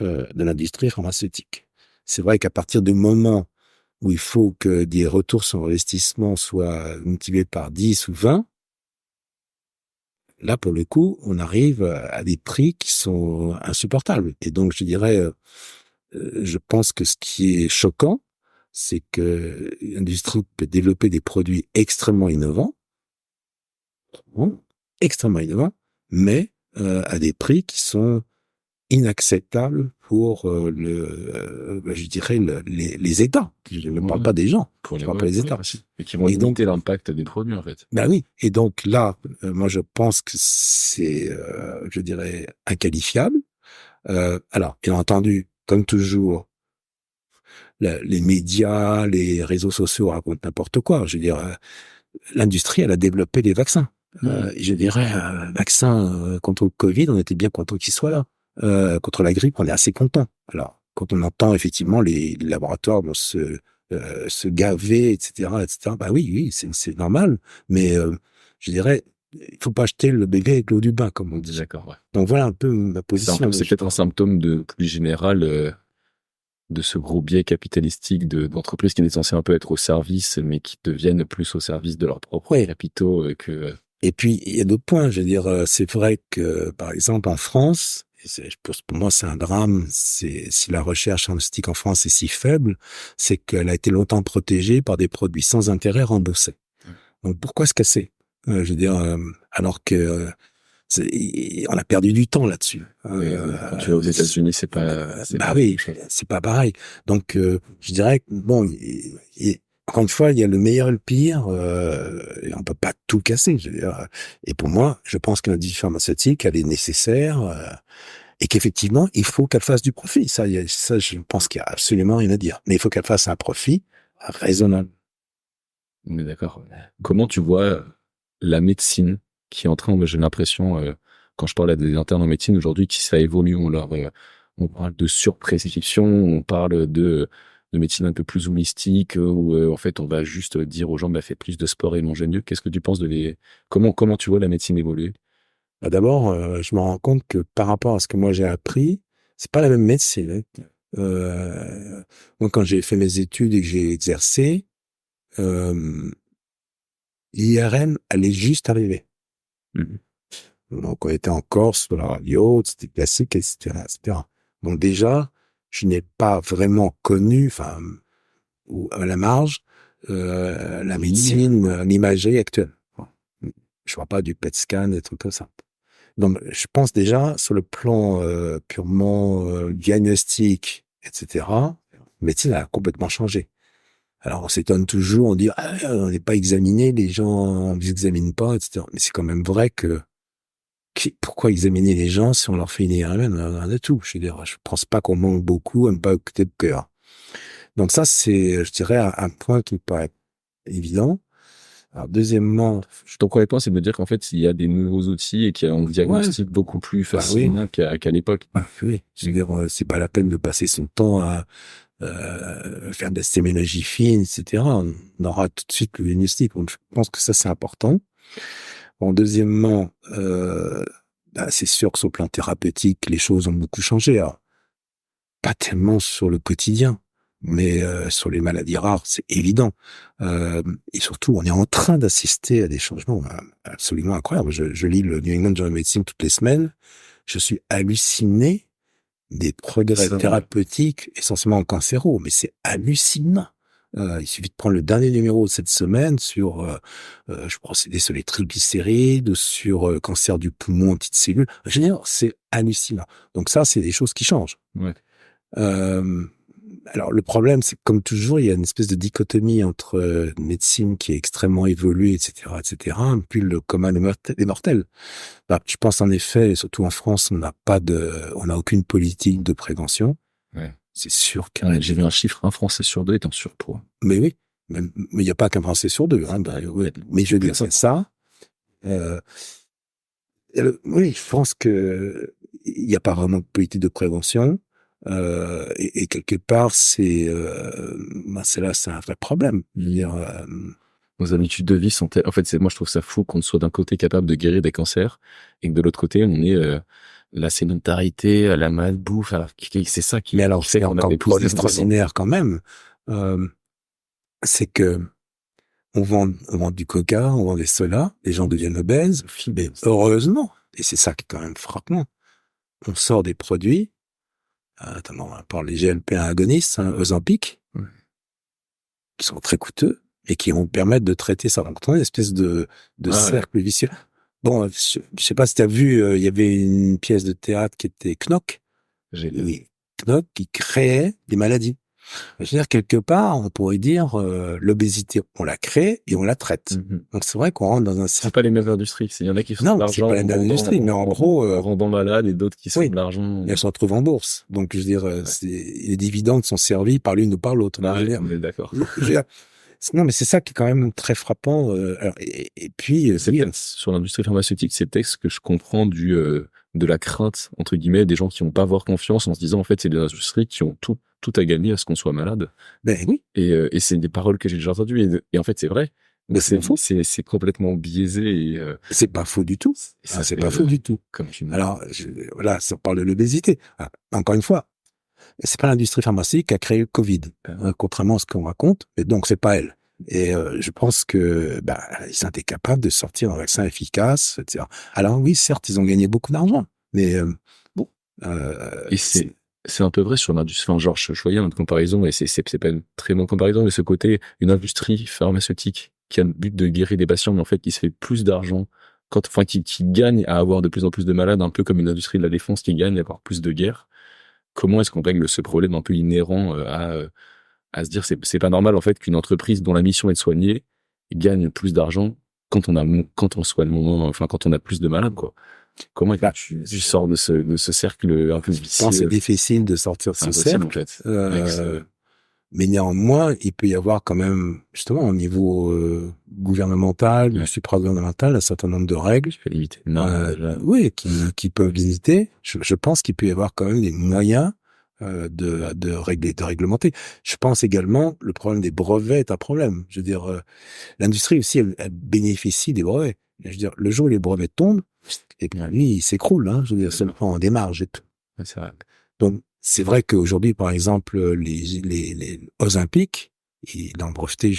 de l'industrie pharmaceutique. C'est vrai qu'à partir du moment où il faut que des retours sur investissement soient multipliés par 10 ou 20, là, pour le coup, on arrive à des prix qui sont insupportables. Et donc, je dirais, je pense que ce qui est choquant, c'est que l'industrie peut développer des produits extrêmement innovants, bon, extrêmement innovants, mais à des prix qui sont inacceptables pour je dirais les États. Je ne parle pas des gens, je parle pas des États. Et qui vont limiter l'impact des produits, en fait. Ben oui. Et donc là, moi je pense que c'est, je dirais, inqualifiable. Alors, bien entendu, comme toujours, les médias, les réseaux sociaux racontent n'importe quoi. Je veux dire, l'industrie, elle a développé des vaccins. Je dirais, vaccin contre le Covid, on était bien content qu'il soit là. Contre la grippe, on est assez content. Alors, quand on entend effectivement les laboratoires vont se gaver, etc., bah oui, c'est normal. Mais je dirais, il faut pas jeter le bébé avec l'eau du bain, comme on dit. D'accord, ouais. Donc voilà un peu ma position. C'est peut-être un symptôme de plus général de ce gros biais capitalistique d'entreprises qui étaient censées un peu être au service, mais qui deviennent plus au service de leurs propres capitaux que... Et puis, il y a d'autres points. Je veux dire, c'est vrai que, par exemple, en France, pour moi, c'est un drame, si la recherche pharmaceutique en France est si faible, c'est qu'elle a été longtemps protégée par des produits sans intérêt remboursés. Donc, pourquoi se casser? Je veux dire, alors que on a perdu du temps là-dessus. Quand tu vas aux États-Unis, c'est pas pareil. Donc, je dirais que bon, encore une fois, il y a le meilleur et le pire. Et on peut pas tout casser. Je veux dire. Et pour moi, je pense que l'industrie pharmaceutique, elle est nécessaire et qu'effectivement, il faut qu'elle fasse du profit. Ça, je pense qu'il y a absolument rien à dire. Mais il faut qu'elle fasse un profit raisonnable. On est d'accord. Comment tu vois la médecine qui est en train, j'ai l'impression, quand je parle à des internes en médecine aujourd'hui, qui ça évolue, on parle de surprescription, on parle de médecine un peu plus holistique, où en fait on va juste dire aux gens, bah, faites plus de sport et mangez mieux. Qu'est-ce que tu penses comment tu vois la médecine évoluer? D'abord, je me rends compte que par rapport à ce que moi j'ai appris, c'est pas la même médecine. Moi, quand j'ai fait mes études et que j'ai exercé, l'IRM, elle est juste arrivée. Donc, on était en Corse, sur la radio, c'était classique, etc. Donc déjà, je n'ai pas vraiment connu, enfin, ou à la marge, la médecine, l'imagerie actuelle. Je vois pas du PET scan, des trucs comme ça. Donc, je pense déjà, sur le plan purement diagnostic, etc., la médecine a complètement changé. Alors, on s'étonne toujours, on dit, on n'est pas examiné, les gens, on les examine pas, etc. Mais c'est quand même vrai que pourquoi examiner les gens si on leur fait une IRM, rien de tout. Je veux dire, je pense pas qu'on manque beaucoup à ne pas écouter le cœur. Donc ça, c'est, je dirais, un point qui me paraît évident. Alors, deuxièmement, ton premier point, c'est de me dire qu'en fait, il y a des nouveaux outils et qu'il y a un diagnostic beaucoup plus facilement qu'à l'époque. Oui. Je veux dire, c'est pas la peine de passer son temps à faire de la séménologie fine, etc. On aura tout de suite le diagnostic. Donc, je pense que ça, c'est important. Bon, deuxièmement, c'est sûr que sur le plan thérapeutique, les choses ont beaucoup changé. Alors, pas tellement sur le quotidien, mais sur les maladies rares, c'est évident. Et surtout, on est en train d'assister à des changements absolument incroyables. Je lis le New England Journal of Medicine toutes les semaines. Je suis halluciné des progrès thérapeutiques, essentiellement en cancéro, mais c'est hallucinant. Il suffit de prendre le dernier numéro de cette semaine sur, je procédais sur les triglycérides, sur cancer du poumon en petites cellules. Je veux dire, c'est hallucinant. Donc ça, c'est des choses qui changent. Ouais. Alors le problème, c'est que comme toujours, il y a une espèce de dichotomie entre médecine qui est extrêmement évoluée, etc., puis le commun des mortels. Bah, je pense en effet, et surtout en France, on n'a aucune politique de prévention. Ouais. C'est sûr j'ai vu un chiffre, un Français sur deux est en surpoids. Mais oui, mais il n'y a pas qu'un Français sur deux. Hein, ouais. Mais je veux dire, c'est ça. Oui, je pense que il n'y a pas vraiment de politique de prévention. Et quelque part, c'est là, c'est un vrai problème. Je veux dire, nos habitudes de vie sont en fait, moi je trouve ça fou qu'on soit d'un côté capable de guérir des cancers et que de l'autre côté on est la sédentarité, la malbouffe. C'est ça qui. Mais alors, c'est encore plus extraordinaire quand même. C'est que on vend du coca, on vend des sodas, les gens deviennent obèses. Mais heureusement, et c'est ça qui est quand même frappant, on sort des produits. On parle des GLP-1 agonistes, Ozempic, qui sont très coûteux. et qui vont permettre de traiter ça. Donc, on a une espèce de cercle vicieux. Bon, je sais pas si tu as vu, il y avait une pièce de théâtre qui était Knock. Oui, Knock qui créait des maladies. Je veux dire, quelque part, on pourrait dire l'obésité, on la crée et on la traite. Donc c'est vrai qu'on rentre dans un cercle. C'est pas les mêmes industries. Il y en a qui font de l'argent. Non, c'est pas les mêmes industries, mais en gros, rendant malade et d'autres qui font de l'argent. Elles se retrouvent en bourse. Donc je veux dire, les dividendes sont servis par l'une ou par l'autre. On est d'accord. Non, mais c'est ça qui est quand même très frappant. Alors, et puis, sur l'industrie pharmaceutique, c'est peut-être ce que je comprends de la crainte entre guillemets des gens qui vont pas avoir confiance en se disant en fait c'est des industries qui ont tout à gagner à ce qu'on soit malade. Ben oui. Et c'est des paroles que j'ai déjà entendues et en fait c'est vrai. Mais c'est faux. C'est complètement biaisé et c'est pas faux du tout. C'est pas faux du tout. Alors voilà, ça parle de l'obésité. Encore une fois, c'est pas l'industrie pharmaceutique qui a créé le Covid, contrairement à ce qu'on raconte. Et donc c'est pas elle. Et je pense que ils ont été capables de sortir un vaccin efficace, etc. Alors oui, certes, ils ont gagné beaucoup d'argent, mais bon. Et c'est un peu vrai sur l'industrie. Enfin, genre, je voyais une comparaison, et c'est pas une très bonne comparaison, mais ce côté, une industrie pharmaceutique qui a le but de guérir des patients, mais en fait, qui se fait plus d'argent, qui gagne à avoir de plus en plus de malades, un peu comme une industrie de la défense qui gagne à avoir plus de guerres. Comment est-ce qu'on règle ce problème un peu inhérent à se dire, c'est pas normal, en fait, qu'une entreprise dont la mission est de soigner gagne plus d'argent quand on a plus de malades, quoi. Comment tu sors de ce cercle un peu vicieux? Je pense que c'est difficile de sortir de ce cercle. En fait. Mais néanmoins, il peut y avoir quand même, justement, au niveau gouvernemental, supra-gouvernemental, un certain nombre de règles. Oui, qui peuvent limiter. Je pense qu'il peut y avoir quand même des moyens de réglementer. Je pense également le problème des brevets est un problème. Je veux dire, l'industrie aussi, elle bénéficie des brevets. Je veux dire, le jour où les brevets tombent, et puis lui, il s'écroule. Je veux dire, seulement des marges et tout. C'est vrai. Donc, c'est vrai qu'aujourd'hui, par exemple, les Olympiques, ils l'ont breveté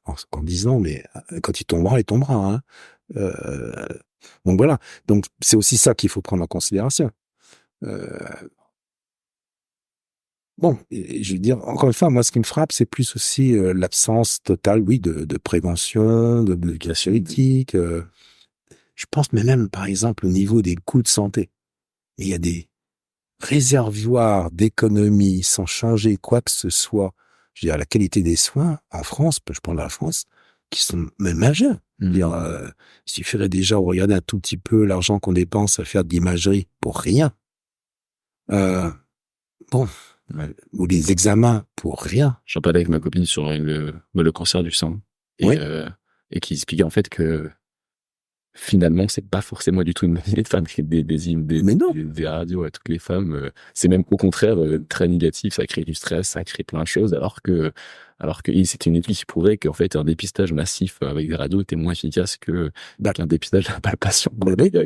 en 10 ans, mais quand il tombera, il tombera. Donc voilà. Donc c'est aussi ça qu'il faut prendre en considération. Bon, je veux dire, encore une fois, moi, ce qui me frappe, c'est plus aussi l'absence totale, oui, de prévention, d'éducation éthique. Je pense même, par exemple, au niveau des coûts de santé. Il y a des réservoirs d'économie sans changer quoi que ce soit. Je veux dire, la qualité des soins en France, je prends la France, qui sont même majeurs. Je veux dire, il suffirait déjà de regarder un tout petit peu l'argent qu'on dépense à faire de l'imagerie pour rien. Ou les examens pour rien. J'en parlais avec ma copine sur le cancer du sein. Et qui expliquait en fait que finalement, c'est pas forcément du tout une bonne idée de faire des radios à toutes les femmes. C'est même au contraire très négatif. Ça crée du stress, ça crée plein de choses. Alors que c'était une étude qui prouvait qu'en fait, un dépistage massif avec des radios était moins efficace qu'un dépistage de la palpation.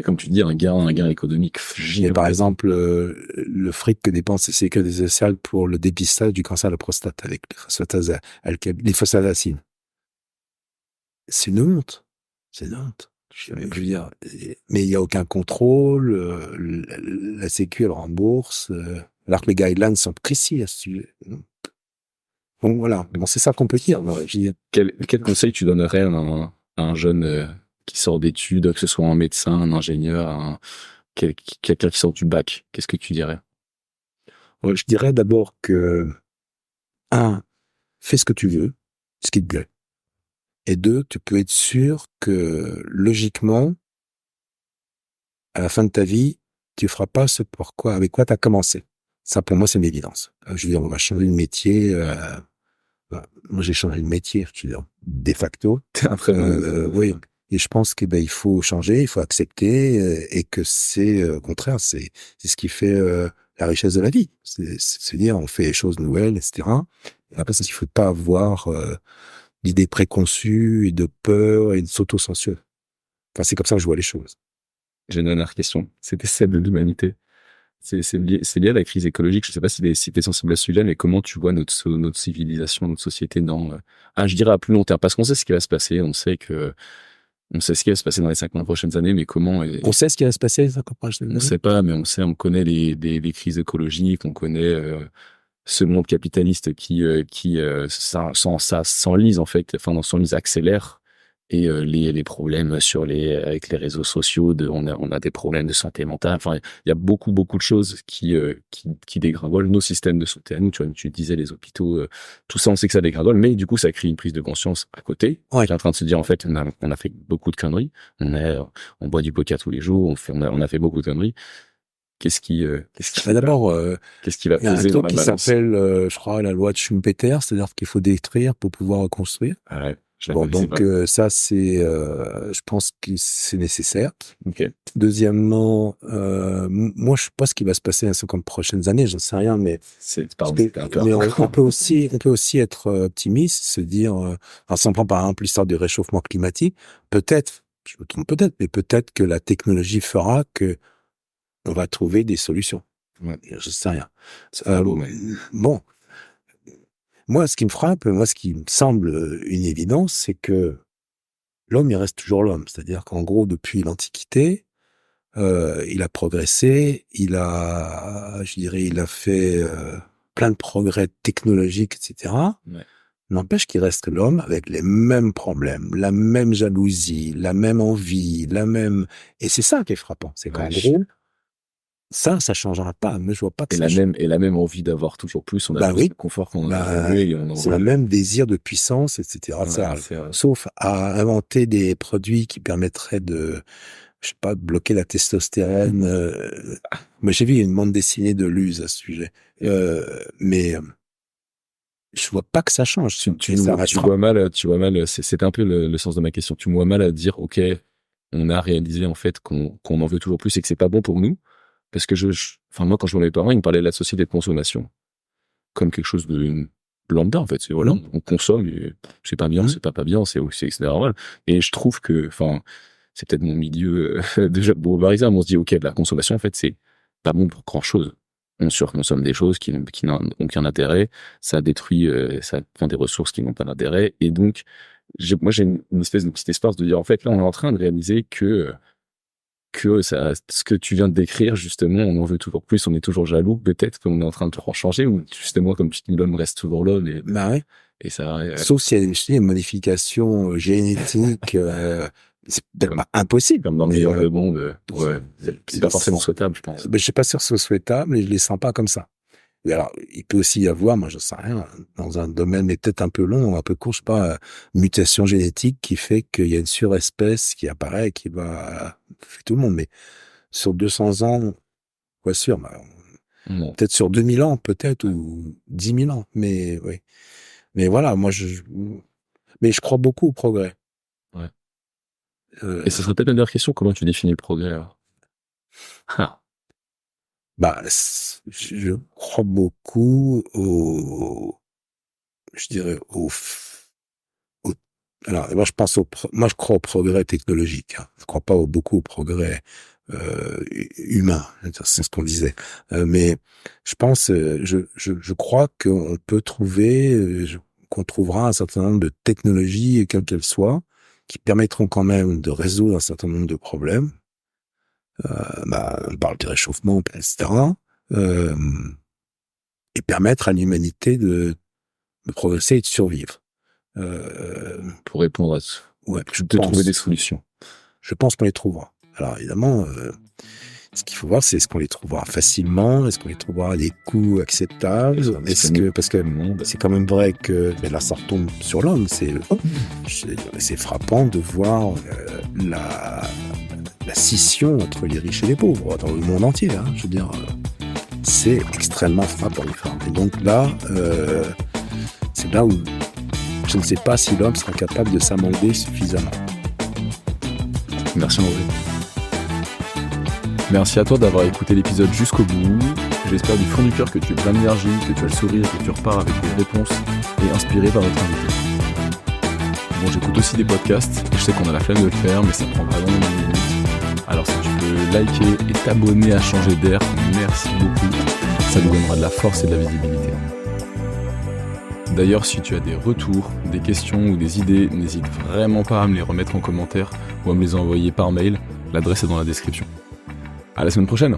Comme tu dis, un gain économique. Et par exemple, le fric que dépensent les sécurités sociales pour le dépistage du cancer de la prostate avec les phosphatacines. C'est une honte. C'est une honte. Je veux dire, mais il n'y a aucun contrôle, la Sécu, elle rembourse, alors que les guidelines sont précis à ce sujet. Donc voilà, bon, c'est ça qu'on peut dire. Quel conseil tu donnerais à un jeune qui sort d'études, que ce soit un médecin, un ingénieur, quelqu'un qui sort du bac? Qu'est-ce que tu dirais? Je dirais d'abord que, fais ce que tu veux, ce qui te plaît. Et 2, tu peux être sûr que, logiquement, à la fin de ta vie, tu feras pas avec quoi tu as commencé. Ça, pour moi, c'est une évidence. Je veux dire, on va changer de métier. Moi, j'ai changé de métier, je veux dire, de facto. Oui. Et je pense qu'il il faut changer, il faut accepter, et que c'est, au contraire, c'est ce qui fait la richesse de la vie. C'est dire, on fait des choses nouvelles, etc. Et après, il faut pas avoir d'idées préconçues et de peur et de s'auto-censurer. Enfin, c'est comme ça que je vois les choses. J'ai une dernière question. C'était celle de l'humanité. C'est lié à la crise écologique. Je sais pas si t'es sensible à ce sujet, mais comment tu vois notre civilisation, notre société je dirais à plus long terme, parce qu'on sait ce qui va se passer. On sait ce qui va se passer dans les 50 prochaines années, mais comment on sait ce qui va se passer dans les 50 prochaines années. On sait pas, mais on connaît les crises écologiques, on connaît ce monde capitaliste qui s'enlise en fait, enfin s'enlise, accélère, et les problèmes avec les réseaux sociaux, on a des problèmes de santé mentale. Enfin, il y a beaucoup de choses qui dégringolent nos systèmes de santé à nous. Tu vois, tu disais les hôpitaux, tout ça, on sait que ça dégringole, mais du coup, ça crée une prise de conscience à côté. Ouais. Qui est en train de se dire, en fait, on a fait beaucoup de conneries. On boit du Coca tous les jours. On a fait beaucoup de conneries. Qu'est-ce qui D'abord, qu'est-ce qui va il y a un peser dans truc la qui balance? s'appelle, je crois, la loi de Schumpeter, c'est-à-dire qu'il faut détruire pour pouvoir reconstruire. Ah ouais, je la Bon, connaissais donc pas. ça, c'est, je pense que c'est nécessaire. Ok. Deuxièmement, moi, je sais pas ce qui va se passer dans les 50 prochaines années, j'en sais rien, mais C'était un peu mais hardcore. on peut aussi être optimiste, se dire, alors si on prend par exemple l'histoire du réchauffement climatique, peut-être, je me trompe peut-être, mais peut-être que la technologie fera que on va trouver des solutions. Ouais. Je sais rien. C'est beau, mais Bon, moi, ce qui me frappe, ce qui me semble une évidence, c'est que l'homme, il reste toujours l'homme. C'est-à-dire qu'en gros, depuis l'Antiquité, il a progressé, il a fait plein de progrès technologiques, etc. ouais. N'empêche qu'il reste l'homme avec les mêmes problèmes, la même jalousie, la même envie, et c'est ça qui est frappant. C'est qu'en gros, ça changera pas. Mais je vois pas que Et la même envie d'avoir toujours plus. On a plus de confort qu'on a eu, et on en c'est veut. le même désir de puissance, etc. Ouais, Ça, c'est vrai. sauf à inventer des produits qui permettraient de, je sais pas, de bloquer la testostérone. Moi, j'ai vu une bande dessinée de Luz à ce sujet. Mais je vois pas que ça change. Tu vois mal, c'était un peu le sens de ma question. Tu me vois mal à dire, OK, on a réalisé en fait qu'on en veut toujours plus et que c'est pas bon pour nous. Parce que enfin, moi, quand je vois mes parents, ils me parlaient de la société de consommation comme quelque chose de lambda, en fait. C'est voilà, on consomme, et c'est pas bien, c'est pas bien, c'est normal. Et je trouve que, enfin, c'est peut-être mon milieu déjà bourbarisé, mais on se dit, OK, la consommation, en fait, c'est pas bon pour grand chose. On surconsomme des choses qui n'ont aucun intérêt, ça détruit, ça prend des ressources qui n'ont pas d'intérêt, et donc, moi, j'ai une espèce de petit espace de dire, en fait, là, on est en train de réaliser que ça, ce que tu viens de décrire, justement, on en veut toujours plus, on est toujours jaloux, peut-être qu'on est en train de trop changer, ou justement, comme tu dis, l'homme reste toujours l'homme, et ça... Sauf s'il y a une modification génétique, c'est peut-être pas impossible. Comme dans le meilleur des mondes, c'est pas forcément souhaitable, je pense. Je suis pas sûr que ce soit souhaitable, mais je les sens pas comme ça. Et alors, il peut aussi y avoir, moi je sais rien, dans un domaine mais peut-être un peu long, un peu court, je sais pas, mutation génétique qui fait qu'il y a une surespèce qui apparaît, qui va faire tout le monde. Mais sur 200 ans, pas sûr, peut-être sur 2000 ans, peut-être, ou 10 000 ans. Mais oui. Mais voilà, mais je crois beaucoup au progrès. Ouais. Et ça serait peut-être une dernière question, comment tu définis le progrès, alors? Je crois beaucoup alors, moi, je crois au progrès technologique. Hein. Je crois pas beaucoup au progrès humain. C'est ce qu'on disait. Mais je pense, je crois qu'on peut trouver, qu'on trouvera un certain nombre de technologies, quelles qu'elles soient, qui permettront quand même de résoudre un certain nombre de problèmes. On parle du réchauffement, etc. Et permettre à l'humanité de progresser et de survivre. Pour répondre à ça. Ouais, trouver des solutions. Je pense qu'on les trouvera. Alors évidemment, ce qu'il faut voir, c'est est-ce qu'on les trouvera facilement, est-ce qu'on les trouvera à des coûts acceptables, parce que c'est quand même vrai que là ça retombe sur l'homme. C'est frappant de voir la scission entre les riches et les pauvres dans le monde entier. Hein, je veux dire, c'est extrêmement frappant. Et donc là, c'est là où je ne sais pas si l'homme sera capable de s'amender suffisamment. Merci André. Merci à toi d'avoir écouté l'épisode jusqu'au bout. J'espère du fond du cœur que tu es plein d'énergie, que tu as le sourire et que tu repars avec des réponses et inspiré par notre invité. Bon, j'écoute aussi des podcasts et je sais qu'on a la flemme de le faire, mais ça prend vraiment 10 minutes. Alors si tu peux liker et t'abonner à Changer d'air, merci beaucoup. Ça nous donnera de la force et de la visibilité. D'ailleurs, si tu as des retours, des questions ou des idées, n'hésite vraiment pas à me les remettre en commentaire ou à me les envoyer par mail. L'adresse est dans la description. À la semaine prochaine!